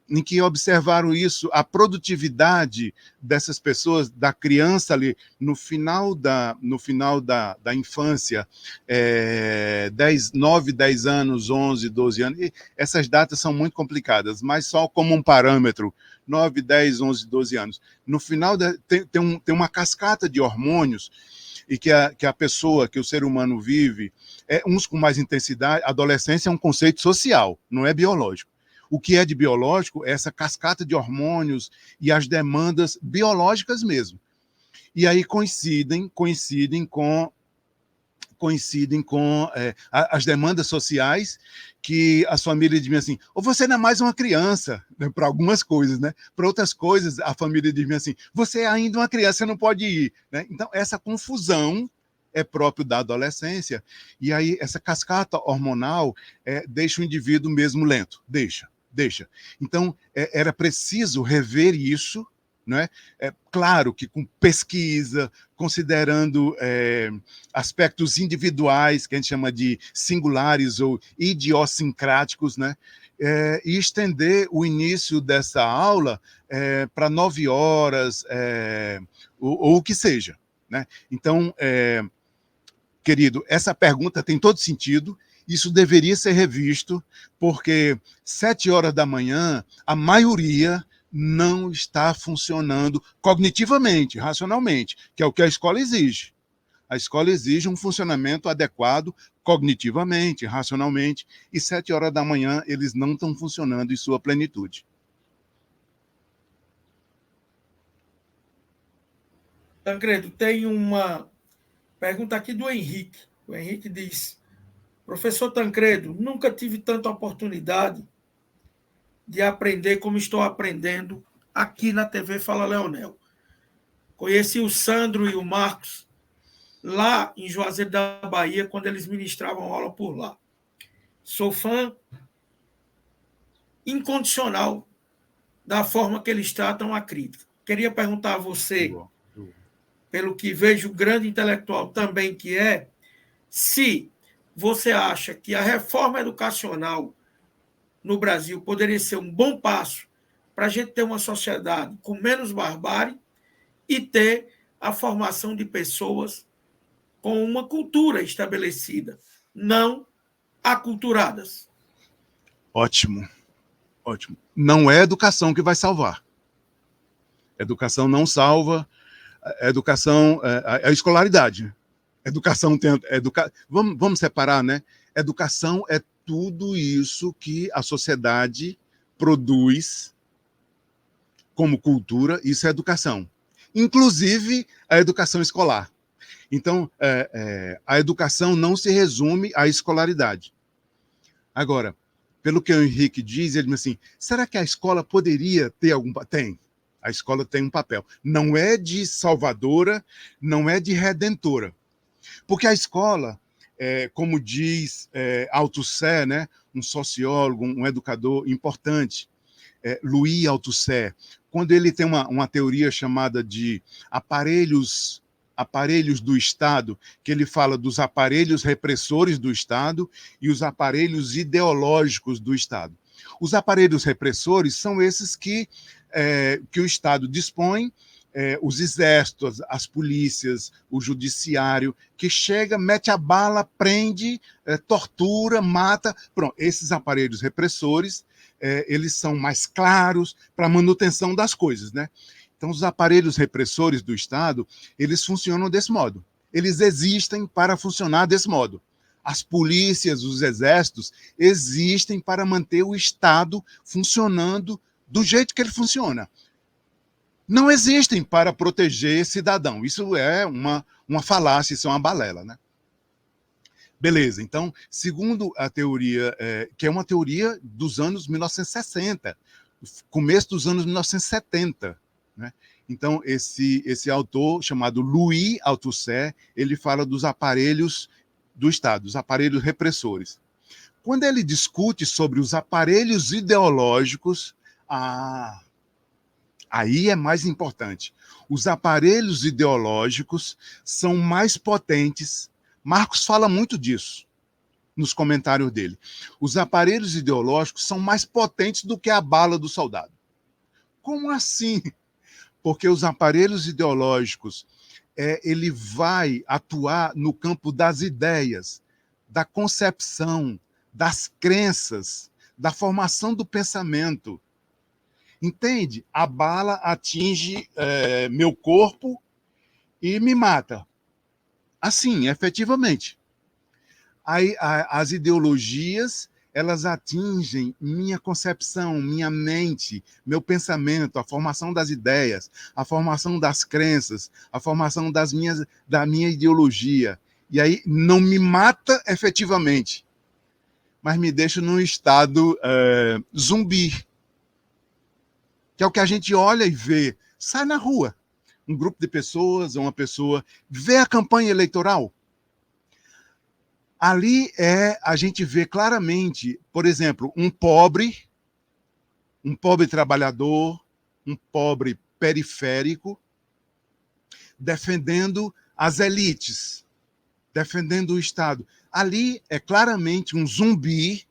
em que observaram isso, a produtividade dessas pessoas, da criança ali, no final da infância, 9, 10 anos, 11, 12 anos, e essas datas são muito complicadas, mas só como um parâmetro, 9, 10, 11, 12 anos. No final, tem uma cascata de hormônios e que a pessoa, que o ser humano vive, uns com mais intensidade. A adolescência é um conceito social, não é biológico. O que é de biológico é essa cascata de hormônios e as demandas biológicas mesmo. E aí coincidem com as demandas sociais, que as famílias dizem assim: ou você não é mais uma criança, né, para algumas coisas, né? Para outras coisas, a família diz assim: você é ainda uma criança, você não pode ir, né? Então, essa confusão é próprio da adolescência, e aí essa cascata hormonal deixa o indivíduo mesmo lento, deixa. Então, era preciso rever isso, né? Claro que com pesquisa, considerando aspectos individuais, que a gente chama de singulares ou idiosincráticos, né? E estender o início dessa aula para 9 horas, ou o que seja, né? Então, querido, essa pergunta tem todo sentido. Isso deveria ser revisto, porque 7 horas da manhã, a maioria não está funcionando cognitivamente, racionalmente, que é o que a escola exige. A escola exige um funcionamento adequado cognitivamente, racionalmente, e 7 horas da manhã eles não estão funcionando em sua plenitude. Tancredo, tem uma pergunta aqui do Henrique. O Henrique diz: professor Tancredo, nunca tive tanta oportunidade de aprender como estou aprendendo aqui na TV Fala Leonel. Conheci o Sandro e o Marcos lá em Juazeiro da Bahia, quando eles ministravam aula por lá. Sou fã incondicional da forma que eles tratam a crítica. Queria perguntar a você, pelo que vejo, grande intelectual também que é, se você acha que a reforma educacional no Brasil poderia ser um bom passo para a gente ter uma sociedade com menos barbárie e ter a formação de pessoas com uma cultura estabelecida, não aculturadas. Ótimo. Ótimo. Não é a educação que vai salvar. A educação não salva. A educação, a escolaridade. Educação tem. Vamos separar, né? Educação é tudo isso que a sociedade produz como cultura, isso é educação. Inclusive a educação escolar. Então, a educação não se resume à escolaridade. Agora, pelo que o Henrique diz, ele diz assim, será que a escola poderia ter algum... Tem. A escola tem um papel. Não é de salvadora, não é de redentora. Porque a escola, como diz Althusser, né, um sociólogo, um educador importante, Louis Althusser, quando ele tem uma teoria chamada de aparelhos do Estado, que ele fala dos aparelhos repressores do Estado e os aparelhos ideológicos do Estado. Os aparelhos repressores são esses que o Estado dispõe, os exércitos, as polícias, o judiciário, que chega, mete a bala, prende, tortura, mata. Pronto, esses aparelhos repressores, eles são mais claros para a manutenção das coisas, né? Então, os aparelhos repressores do Estado, eles funcionam desse modo. Eles existem para funcionar desse modo. As polícias, os exércitos, existem para manter o Estado funcionando do jeito que ele funciona. Não existem para proteger cidadão. Isso é uma falácia, isso é uma balela, né? Beleza, então, segundo a teoria, que é uma teoria dos anos 1960, começo dos anos 1970, né? Então, esse autor, chamado Louis Althusser, ele fala dos aparelhos do Estado, os aparelhos repressores. Quando ele discute sobre os aparelhos ideológicos, aí é mais importante. Os aparelhos ideológicos são mais potentes. Marcos fala muito disso nos comentários dele. Os aparelhos ideológicos são mais potentes do que a bala do soldado. Como assim? Porque os aparelhos ideológicos, ele vai atuar no campo das ideias, da concepção, das crenças, da formação do pensamento. Entende? A bala atinge meu corpo e me mata. Assim, efetivamente. Aí, as ideologias, elas atingem minha concepção, minha mente, meu pensamento, a formação das ideias, a formação das crenças, a formação da minha ideologia. E aí não me mata efetivamente, mas me deixa num estado zumbi, que é o que a gente olha e vê. Sai na rua, um grupo de pessoas, uma pessoa, vê a campanha eleitoral. Ali a gente vê claramente, por exemplo, um pobre trabalhador, um pobre periférico, defendendo as elites, defendendo o Estado. Ali é claramente um zumbi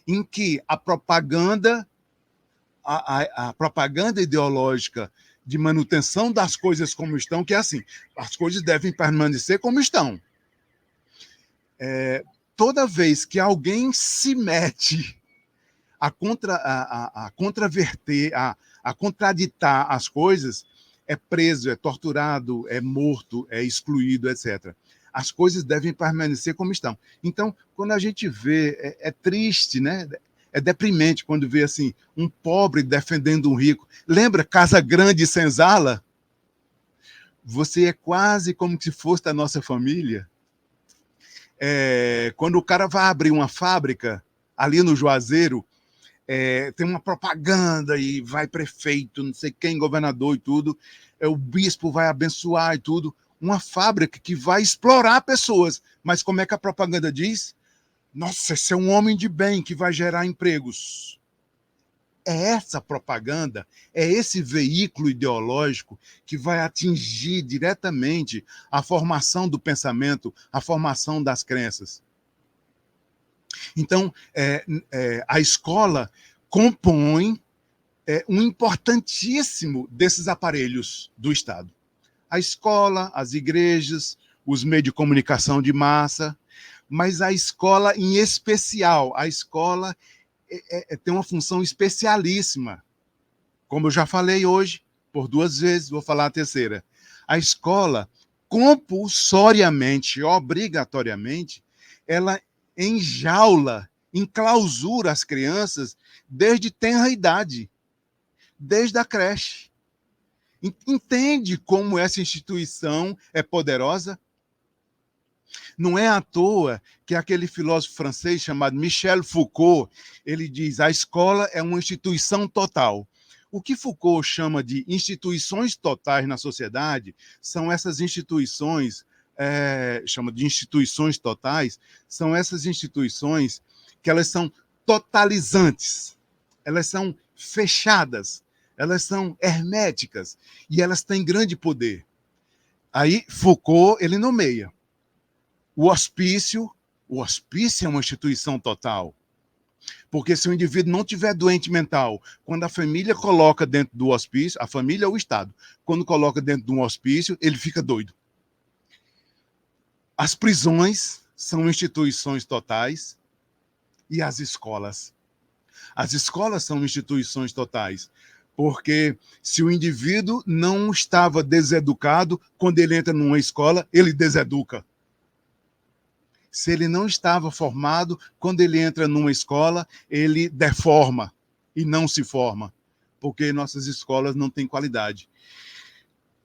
em que a propaganda ideológica de manutenção das coisas como estão, que é assim, as coisas devem permanecer como estão. Toda vez que alguém se mete a contraverter, a contraditar as coisas, é preso, é torturado, é morto, é excluído, etc. As coisas devem permanecer como estão. Então, quando a gente vê, é triste, né? É deprimente quando vê assim, um pobre defendendo um rico. Lembra Casa Grande e Senzala? Você é quase como se fosse da nossa família. Quando o cara vai abrir uma fábrica ali no Juazeiro, tem uma propaganda e vai prefeito, não sei quem, governador e tudo, o bispo vai abençoar e tudo, uma fábrica que vai explorar pessoas, mas como é que a propaganda diz? Nossa, esse é um homem de bem que vai gerar empregos. É essa propaganda, é esse veículo ideológico que vai atingir diretamente a formação do pensamento, a formação das crenças. Então, a escola compõe um importantíssimo desses aparelhos do Estado. A escola, as igrejas, os meios de comunicação de massa, mas a escola em especial, a escola tem uma função especialíssima. Como eu já falei hoje, por 2 vezes, vou falar a terceira. A escola, compulsoriamente, obrigatoriamente, ela enjaula, enclausura as crianças desde tenra idade, desde a creche. Entende como essa instituição é poderosa? Não é à toa que aquele filósofo francês chamado Michel Foucault, ele diz: a escola é uma instituição total. O que Foucault chama de instituições totais na sociedade são essas instituições, chama de instituições totais, são essas instituições que elas são totalizantes, elas são fechadas, elas são herméticas e elas têm grande poder. Aí Foucault, ele nomeia. O hospício é uma instituição total. Porque se o indivíduo não tiver doente mental, quando a família coloca dentro do hospício, a família ou o Estado, quando coloca dentro de um hospício, ele fica doido. As prisões são instituições totais e as escolas. As escolas são instituições totais, porque se o indivíduo não estava deseducado, quando ele entra numa escola, ele deseduca. Se ele não estava formado, quando ele entra numa escola, ele deforma e não se forma, porque nossas escolas não têm qualidade.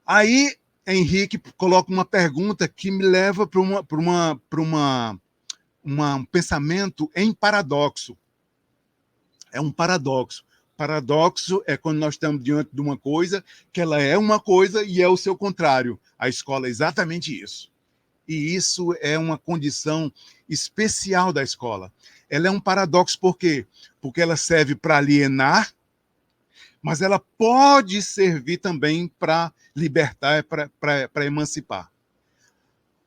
Aí, Henrique coloca uma pergunta que me leva para um pensamento em paradoxo. É um paradoxo. Paradoxo é quando nós estamos diante de uma coisa que ela é uma coisa e é o seu contrário. A escola é exatamente isso. E isso é uma condição especial da escola. Ela é um paradoxo por quê? Porque ela serve para alienar, mas ela pode servir também para libertar, para emancipar.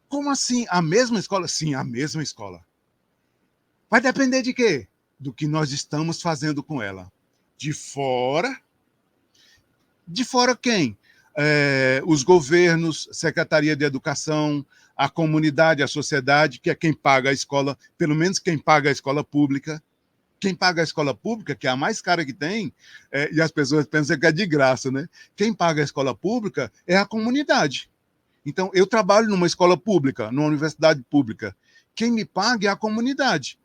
Como assim? A mesma escola? Sim, a mesma escola. Vai depender de quê? Do que nós estamos fazendo com ela. De fora. De fora quem? Os governos, Secretaria de Educação, a comunidade, a sociedade, que é quem paga a escola, pelo menos quem paga a escola pública. Quem paga a escola pública, que é a mais cara que tem, e as pessoas pensam que é de graça, né? Quem paga a escola pública é a comunidade. Então, eu trabalho numa escola pública, numa universidade pública. Quem me paga é a comunidade.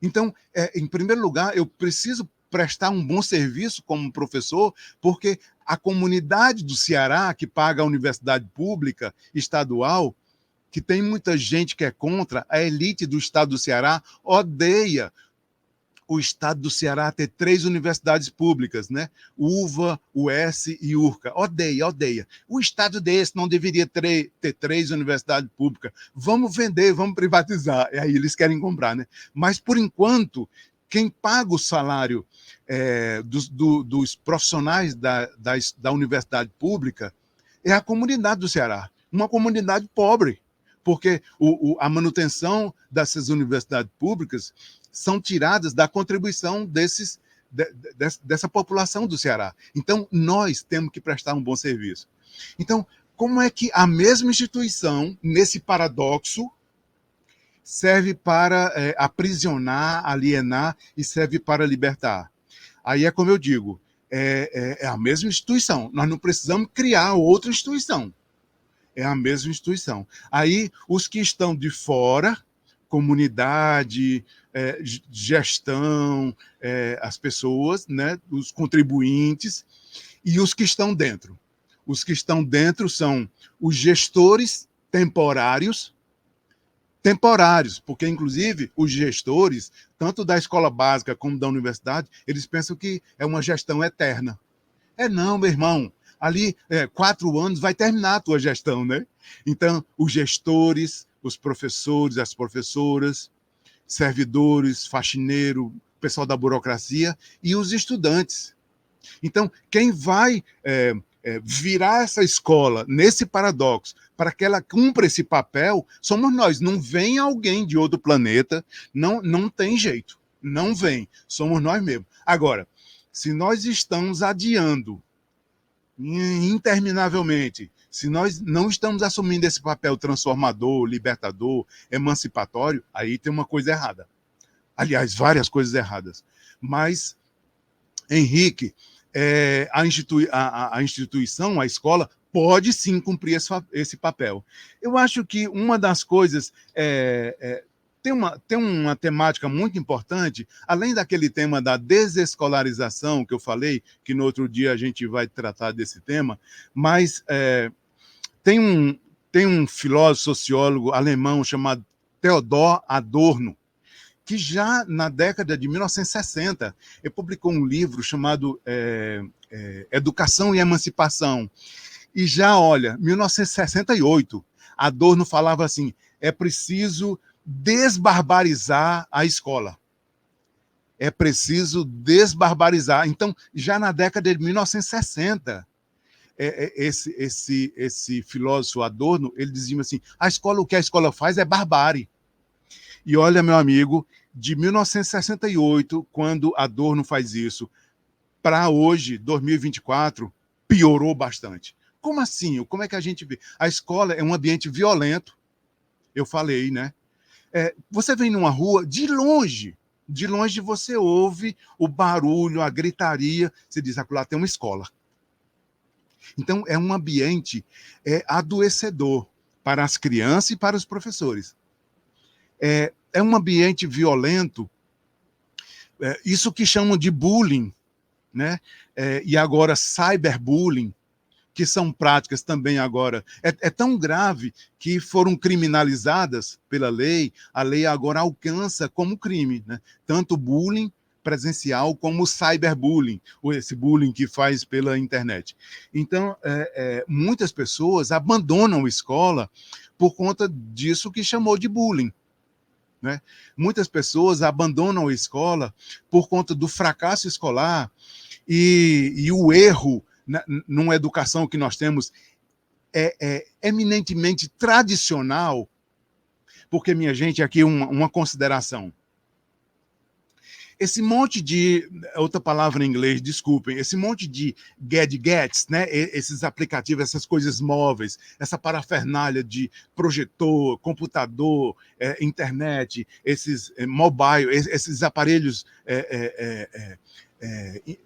Então, em primeiro lugar, eu preciso prestar um bom serviço como professor, porque a comunidade do Ceará, que paga a universidade pública estadual, que tem muita gente que é contra, a elite do estado do Ceará odeia o estado do Ceará ter 3 universidades públicas, né? UVA, UES e URCA. Odeia. O estado desse não deveria ter 3 universidades públicas. Vamos vender, vamos privatizar. E aí eles querem comprar, né? Mas, por enquanto, quem paga o salário dos profissionais da universidade pública é a comunidade do Ceará. Uma comunidade pobre, porque a manutenção dessas universidades públicas são tiradas da contribuição dessa população do Ceará. Então, nós temos que prestar um bom serviço. Então, como é que a mesma instituição, nesse paradoxo, serve para aprisionar, alienar e serve para libertar? Aí é como eu digo, é a mesma instituição. Nós não precisamos criar outra instituição. É a mesma instituição. Aí, os que estão de fora, comunidade, gestão, as pessoas, né, os contribuintes, e os que estão dentro. Os que estão dentro são os gestores temporários, porque, inclusive, os gestores, tanto da escola básica como da universidade, eles pensam que é uma gestão eterna. Não, meu irmão. Ali, 4 anos, vai terminar a tua gestão, né? Então, os gestores, os professores, as professoras, servidores, faxineiro, pessoal da burocracia e os estudantes. Então, quem vai virar essa escola nesse paradoxo para que ela cumpra esse papel somos nós. Não vem alguém de outro planeta, não tem jeito. Não vem, somos nós mesmos. Agora, se nós estamos adiando interminavelmente, se nós não estamos assumindo esse papel transformador, libertador, emancipatório, aí tem uma coisa errada. Aliás, várias coisas erradas. Mas, Henrique, a instituição, a escola, pode sim cumprir esse papel. Eu acho que uma das coisas tem uma temática muito importante, além daquele tema da desescolarização que eu falei, que no outro dia a gente vai tratar desse tema, mas tem um filósofo, sociólogo alemão chamado Theodor Adorno, que já na década de 1960 ele publicou um livro chamado Educação e Emancipação. E já, olha, 1968, Adorno falava assim, é preciso desbarbarizar a escola. É preciso desbarbarizar. Então, já na década de 1960, esse filósofo Adorno, ele dizia assim, o que a escola faz é barbárie. E olha, meu amigo, de 1968, quando Adorno faz isso, para hoje, 2024, piorou bastante. Como assim? Como é que a gente vê? A escola é um ambiente violento, eu falei, né? Você vem numa rua, de longe você ouve o barulho, a gritaria, você diz, lá tem uma escola. Então, é um ambiente adoecedor para as crianças e para os professores. É um ambiente violento, isso que chamam de bullying, né? E agora cyberbullying, que são práticas também agora. É tão grave que foram criminalizadas pela lei, a lei agora alcança como crime, né? Tanto bullying presencial como cyberbullying, ou esse bullying que faz pela internet. Então, muitas pessoas abandonam a escola por conta disso que chamou de bullying. Né? Muitas pessoas abandonam a escola por conta do fracasso escolar e o erro numa educação que nós temos eminentemente tradicional, porque, minha gente, aqui uma consideração. Esse monte de, outra palavra em inglês, desculpem, esse monte de gadgets, né? Esses aplicativos, essas coisas móveis, essa parafernália de projetor, computador, internet, esses mobile, esses aparelhos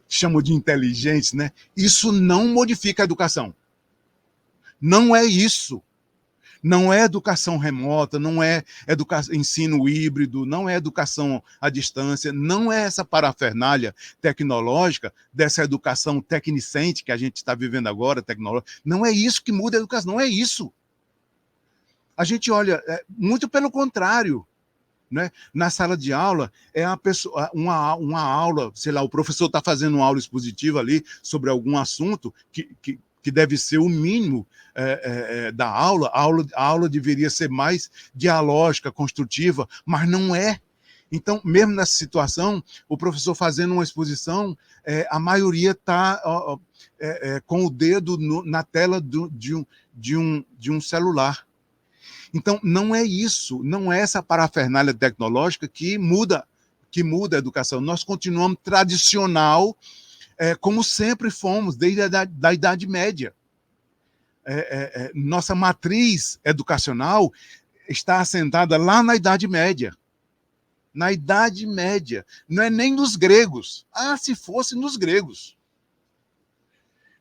chamam de inteligentes, né? Isso não modifica a educação. Não é isso. Não é educação remota, não é ensino híbrido, não é educação à distância, não é essa parafernália tecnológica, dessa educação tecnicente que a gente está vivendo agora, tecnológica. Não é isso que muda a educação, não é isso. A gente olha, muito pelo contrário. Né? Na sala de aula, uma aula, sei lá, o professor está fazendo uma aula expositiva ali sobre algum assunto que deve ser o mínimo da aula. A aula deveria ser mais dialógica, construtiva, mas não é. Então, mesmo nessa situação, o professor fazendo uma exposição, a maioria está com o dedo na tela de um celular. Então, não é isso, não é essa parafernália tecnológica que muda a educação. Nós continuamos tradicional, como sempre fomos, desde a Idade Média. Nossa matriz educacional está assentada lá na Idade Média. Na Idade Média. Não é nem nos gregos. Se fosse nos gregos.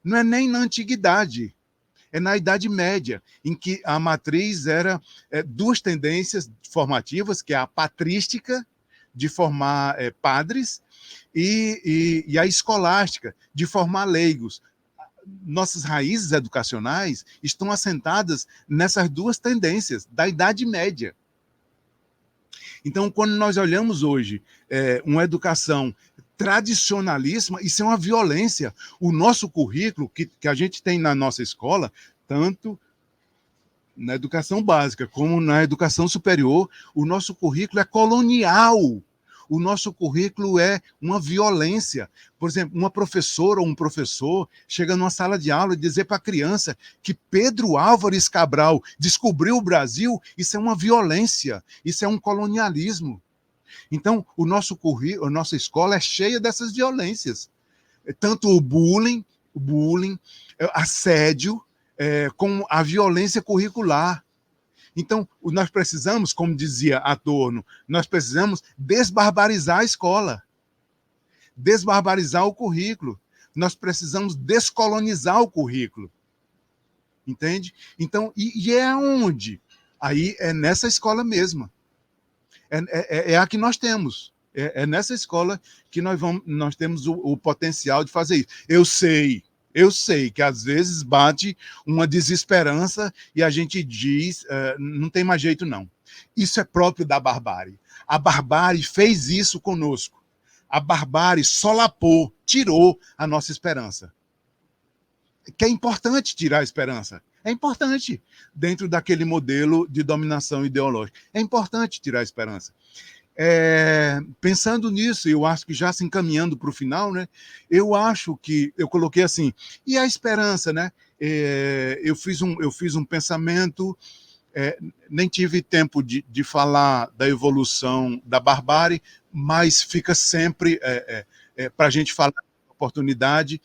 Não é nem na Antiguidade. É na Idade Média, em que a matriz era duas tendências formativas, que é a patrística, de formar padres, e a escolástica, de formar leigos. Nossas raízes educacionais estão assentadas nessas duas tendências, da Idade Média. Então, quando nós olhamos hoje uma educação tradicionalíssima, isso é uma violência. O nosso currículo, que a gente tem na nossa escola, tanto na educação básica como na educação superior, o nosso currículo é colonial. O nosso currículo é uma violência. Por exemplo, uma professora ou um professor chega numa sala de aula e dizer para a criança que Pedro Álvares Cabral descobriu o Brasil, isso é uma violência, isso é um colonialismo. Então, o nosso currículo, a nossa escola é cheia dessas violências. Tanto o bullying, assédio, com a violência curricular. Então, nós precisamos, como dizia Adorno, nós precisamos desbarbarizar a escola, desbarbarizar o currículo. Nós precisamos descolonizar o currículo. Entende? Então, e é onde? Aí é nessa escola mesma. É a que nós temos. É nessa escola que nós temos o potencial de fazer isso. Eu sei que às vezes bate uma desesperança e a gente diz, não tem mais jeito não. Isso é próprio da barbárie. A barbárie fez isso conosco. A barbárie solapou, tirou a nossa esperança. Que é importante tirar a esperança. É importante, dentro daquele modelo de dominação ideológica. É importante tirar a esperança. Pensando nisso, eu acho que já se encaminhando para o final, né? Eu acho que eu coloquei assim, e a esperança, né? Eu fiz um pensamento, nem tive tempo de falar da evolução da barbárie, mas fica sempre para a gente falar da oportunidade.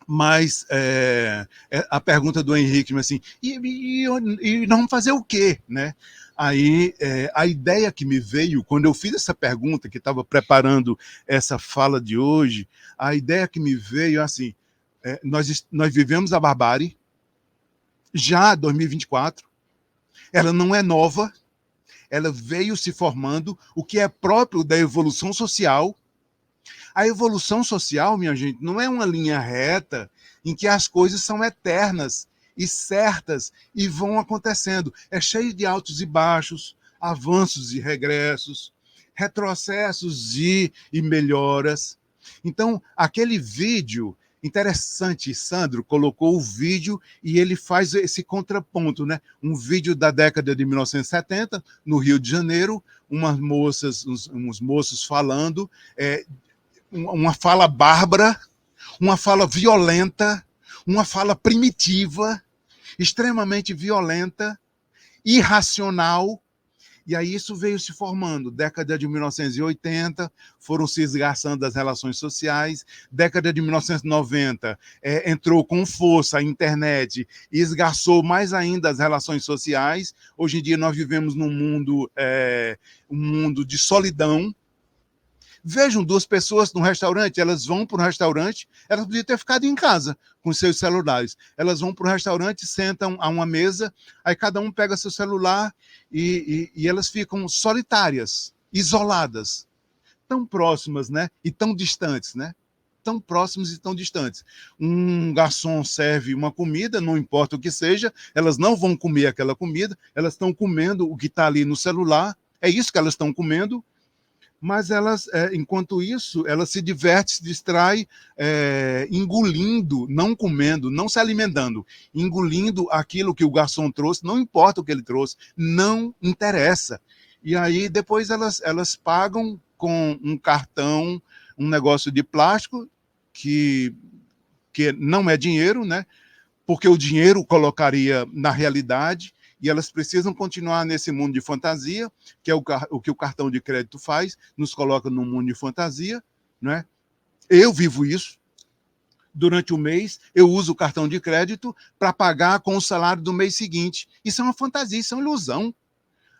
Mas a pergunta do Henrique, assim, e nós vamos fazer o quê, né? Aí a ideia que me veio, quando eu fiz essa pergunta, que estava preparando essa fala de hoje, a ideia que me veio assim, nós vivemos a barbárie, já 2024, ela não é nova, ela veio se formando, o que é próprio da evolução social. A evolução social, minha gente, não é uma linha reta em que as coisas são eternas e certas e vão acontecendo. É cheio de altos e baixos, avanços e regressos, retrocessos e melhoras. Então, aquele vídeo interessante, Sandro colocou o vídeo e ele faz esse contraponto, né? Um vídeo da década de 1970, no Rio de Janeiro, umas moças, uns moços falando, uma fala bárbara, uma fala violenta, uma fala primitiva, extremamente violenta, irracional, e aí isso veio se formando. Década de 1980, foram se esgarçando as relações sociais. Década de 1990, entrou com força a internet e esgarçou mais ainda as relações sociais. Hoje em dia nós vivemos num mundo, um mundo de solidão. Vejam, duas pessoas num restaurante, elas vão para o restaurante, elas podiam ter ficado em casa com seus celulares. Elas vão para o restaurante, sentam a uma mesa, aí cada um pega seu celular e elas ficam solitárias, isoladas, tão próximas, né? E tão distantes, né? Tão próximos e tão distantes. Um garçom serve uma comida, não importa o que seja, elas não vão comer aquela comida, elas estão comendo o que está ali no celular, é isso que elas estão comendo. Mas elas, enquanto isso, elas se divertem, se distraem, engolindo, não comendo, não se alimentando, engolindo aquilo que o garçom trouxe, não importa o que ele trouxe, não interessa. E aí depois elas pagam com um cartão, um negócio de plástico, que não é dinheiro, né? Porque o dinheiro colocaria na realidade, e elas precisam continuar nesse mundo de fantasia, que é o que o cartão de crédito faz, nos coloca num mundo de fantasia, né? Eu vivo isso. Durante o mês, eu uso o cartão de crédito para pagar com o salário do mês seguinte. Isso é uma fantasia, isso é uma ilusão.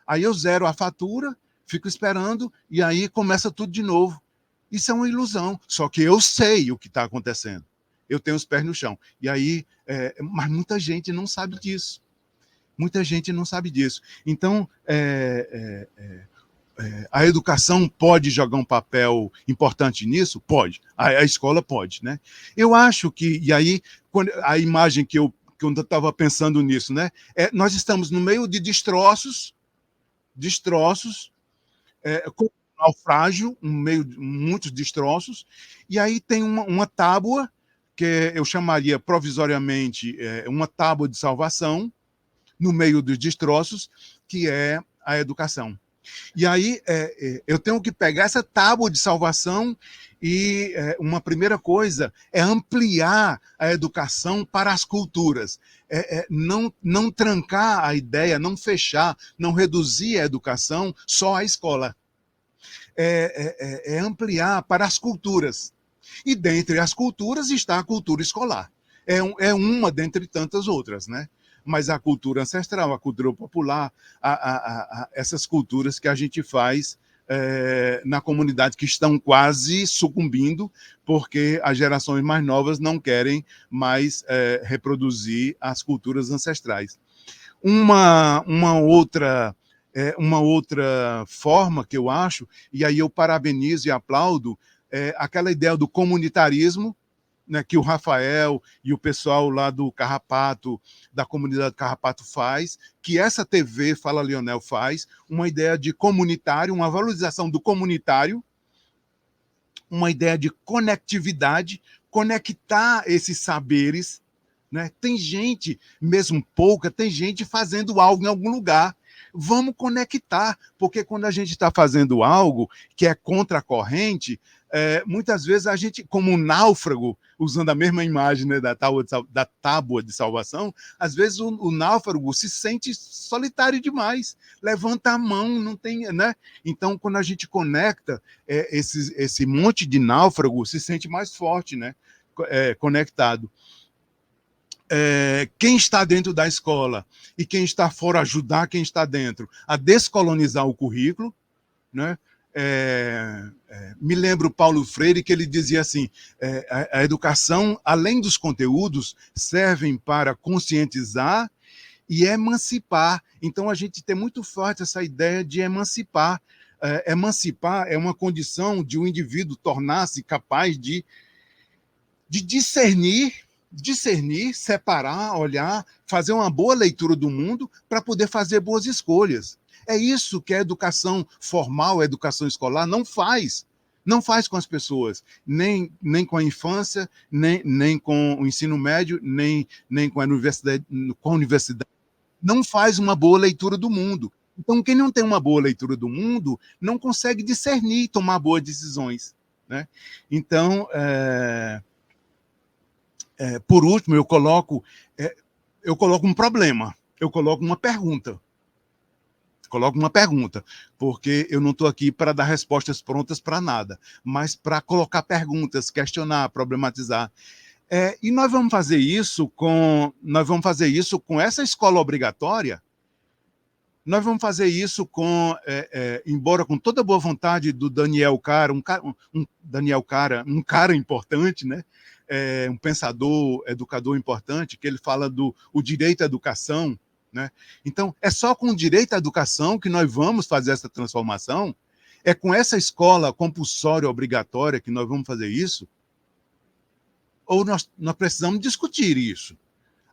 Aí eu zero a fatura, fico esperando, e aí começa tudo de novo. Isso é uma ilusão. Só que eu sei o que está acontecendo. Eu tenho os pés no chão. E aí, mas muita gente não sabe disso. Muita gente não sabe disso. Então, a educação pode jogar um papel importante nisso? Pode. A escola pode, né? Eu acho que, e aí, a imagem que eu estava pensando nisso, né? Nós estamos no meio de destroços, com naufrágio, no meio de muitos destroços, e aí tem uma tábua, que eu chamaria provisoriamente uma tábua de salvação, no meio dos destroços, que é a educação. E aí eu tenho que pegar essa tábua de salvação e uma primeira coisa é ampliar a educação para as culturas. Não trancar a ideia, não fechar, não reduzir a educação só à escola. Ampliar para as culturas. E dentre as culturas está a cultura escolar. É uma dentre tantas outras, né? mas a cultura ancestral, a cultura popular, essas culturas que a gente faz na comunidade, que estão quase sucumbindo, porque as gerações mais novas não querem mais reproduzir as culturas ancestrais. Uma outra forma que eu acho, e aí eu parabenizo e aplaudo, aquela ideia do comunitarismo, né, que o Rafael e o pessoal lá do Carrapato, da comunidade Carrapato faz, que essa TV Fala Lionel faz, uma ideia de comunitário, uma valorização do comunitário, uma ideia de conectividade, conectar esses saberes, né? Tem gente, mesmo pouca, tem gente fazendo algo em algum lugar. Vamos conectar, porque quando a gente está fazendo algo que é contra a corrente, muitas vezes a gente, como um náufrago, usando a mesma imagem, né, da tábua de salvação, às vezes o náufrago se sente solitário demais, levanta a mão, não tem, né? Então, quando a gente conecta, esse monte de náufrago se sente mais forte, né? Conectado. Quem está dentro da escola e quem está fora ajudar quem está dentro a descolonizar o currículo, né? Me lembro Paulo Freire, que ele dizia assim, a educação, além dos conteúdos, servem para conscientizar e emancipar. Então, a gente tem muito forte essa ideia de emancipar. Emancipar é uma condição de um indivíduo tornar-se capaz de discernir, separar, olhar, fazer uma boa leitura do mundo para poder fazer boas escolhas. É isso que a educação formal, a educação escolar não faz. Não faz com as pessoas, nem com a infância, nem com o ensino médio, nem com a universidade. Não faz uma boa leitura do mundo. Então, quem não tem uma boa leitura do mundo não consegue discernir e tomar boas decisões, né? Então, por último, eu coloco um problema, eu coloco uma pergunta. Porque eu não estou aqui para dar respostas prontas para nada, mas para colocar perguntas, questionar, problematizar. E nós vamos fazer isso com essa escola obrigatória. Nós vamos fazer isso embora com toda a boa vontade do Daniel Cara, um cara importante, né? Um pensador, educador importante, que ele fala o direito à educação, né? Então, é só com o direito à educação que nós vamos fazer essa transformação? É com essa escola compulsória, obrigatória, que nós vamos fazer isso? Ou nós precisamos discutir isso?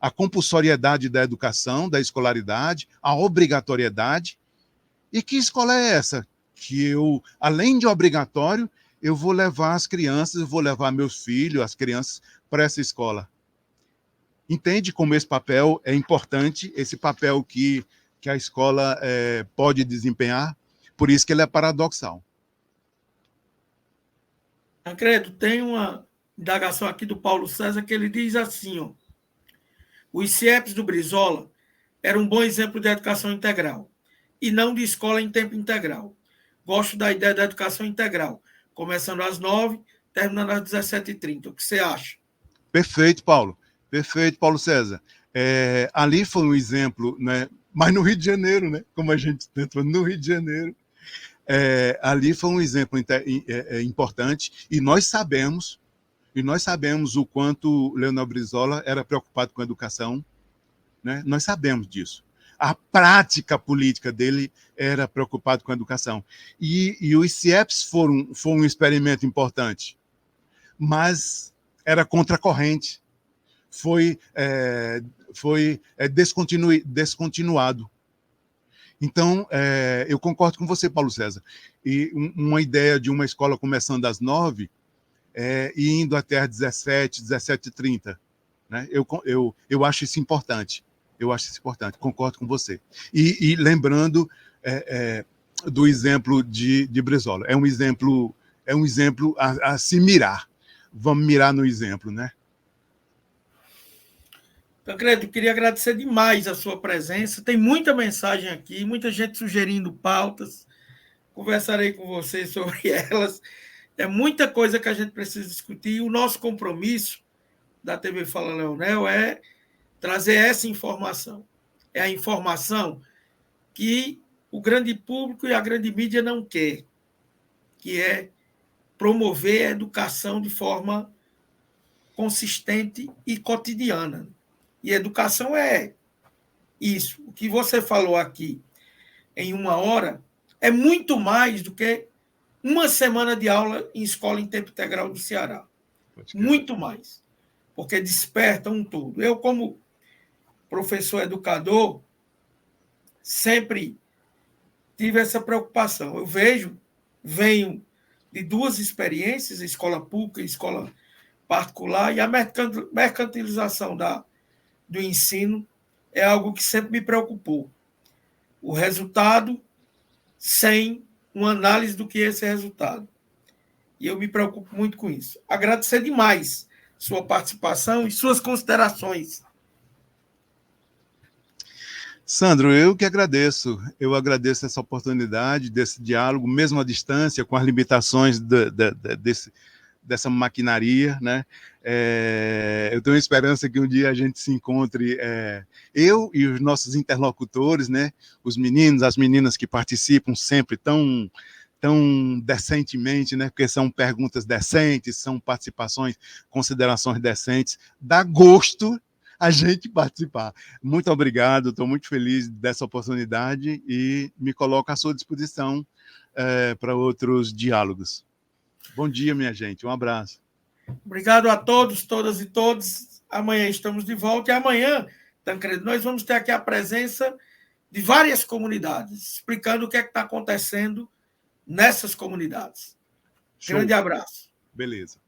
A compulsoriedade da educação, da escolaridade, a obrigatoriedade. E que escola é essa? Que eu, além de obrigatório, eu vou levar as crianças, eu vou levar meus filhos, as crianças, para essa escola. Entende como esse papel é importante, esse papel que a escola pode desempenhar? Por isso que ele é paradoxal. Tancredo, tem uma indagação aqui do Paulo César que ele diz assim, ó, os CIEPs do Brizola eram um bom exemplo de educação integral e não de escola em tempo integral. Gosto da ideia da educação integral, começando às 9h, terminando às 17h30. O que você acha? Perfeito, Paulo. Perfeito, Paulo César. Ali foi um exemplo, né? Mas no Rio de Janeiro, né? Como a gente tentou no Rio de Janeiro. Ali foi um exemplo importante e nós sabemos o quanto Leonel Brizola era preocupado com a educação, né? Nós sabemos disso. A prática política dele era preocupado com a educação. E os CIEPs foram um experimento importante, mas era contra a corrente. Foi descontinuado. Então, eu concordo com você, Paulo César. E uma ideia de uma escola começando às 9h e indo até às 17h30. Né? Eu acho isso importante. Concordo com você. E lembrando do exemplo de Brizola. É um exemplo a se mirar. Vamos mirar no exemplo, né? Tancredo, queria agradecer demais a sua presença. Tem muita mensagem aqui, muita gente sugerindo pautas. Conversarei com você sobre elas. É muita coisa que a gente precisa discutir. E o nosso compromisso da TV Fala Leonel é trazer essa informação. É a informação que o grande público e a grande mídia não quer, que é promover a educação de forma consistente e cotidiana. E educação é isso. O que você falou aqui em 1 hora é muito mais do que uma semana de aula em escola em tempo integral do Ceará. Muito mais. Porque desperta um todo. Eu, como professor educador, sempre tive essa preocupação. Eu venho de 2 experiências, escola pública e escola particular, e a mercantilização do ensino é algo que sempre me preocupou. O resultado sem uma análise do que é esse resultado. E eu me preocupo muito com isso. Agradecer demais sua participação e suas considerações. Sandro, eu que agradeço. Eu agradeço essa oportunidade, desse diálogo, mesmo à distância, com as limitações dessa maquinaria, né? Eu tenho esperança que um dia a gente se encontre, eu e os nossos interlocutores, né? Os meninos, as meninas que participam sempre tão decentemente, né? Porque são perguntas decentes, são participações, considerações decentes. Dá gosto a gente participar. Muito obrigado, estou muito feliz dessa oportunidade e me coloco à sua disposição para outros diálogos. Bom dia, minha gente. Um abraço. Obrigado a todos, todas e todos. Amanhã estamos de volta. E amanhã, Tancredo, nós vamos ter aqui a presença de várias comunidades, explicando o que é que está acontecendo nessas comunidades. Show. Grande abraço. Beleza.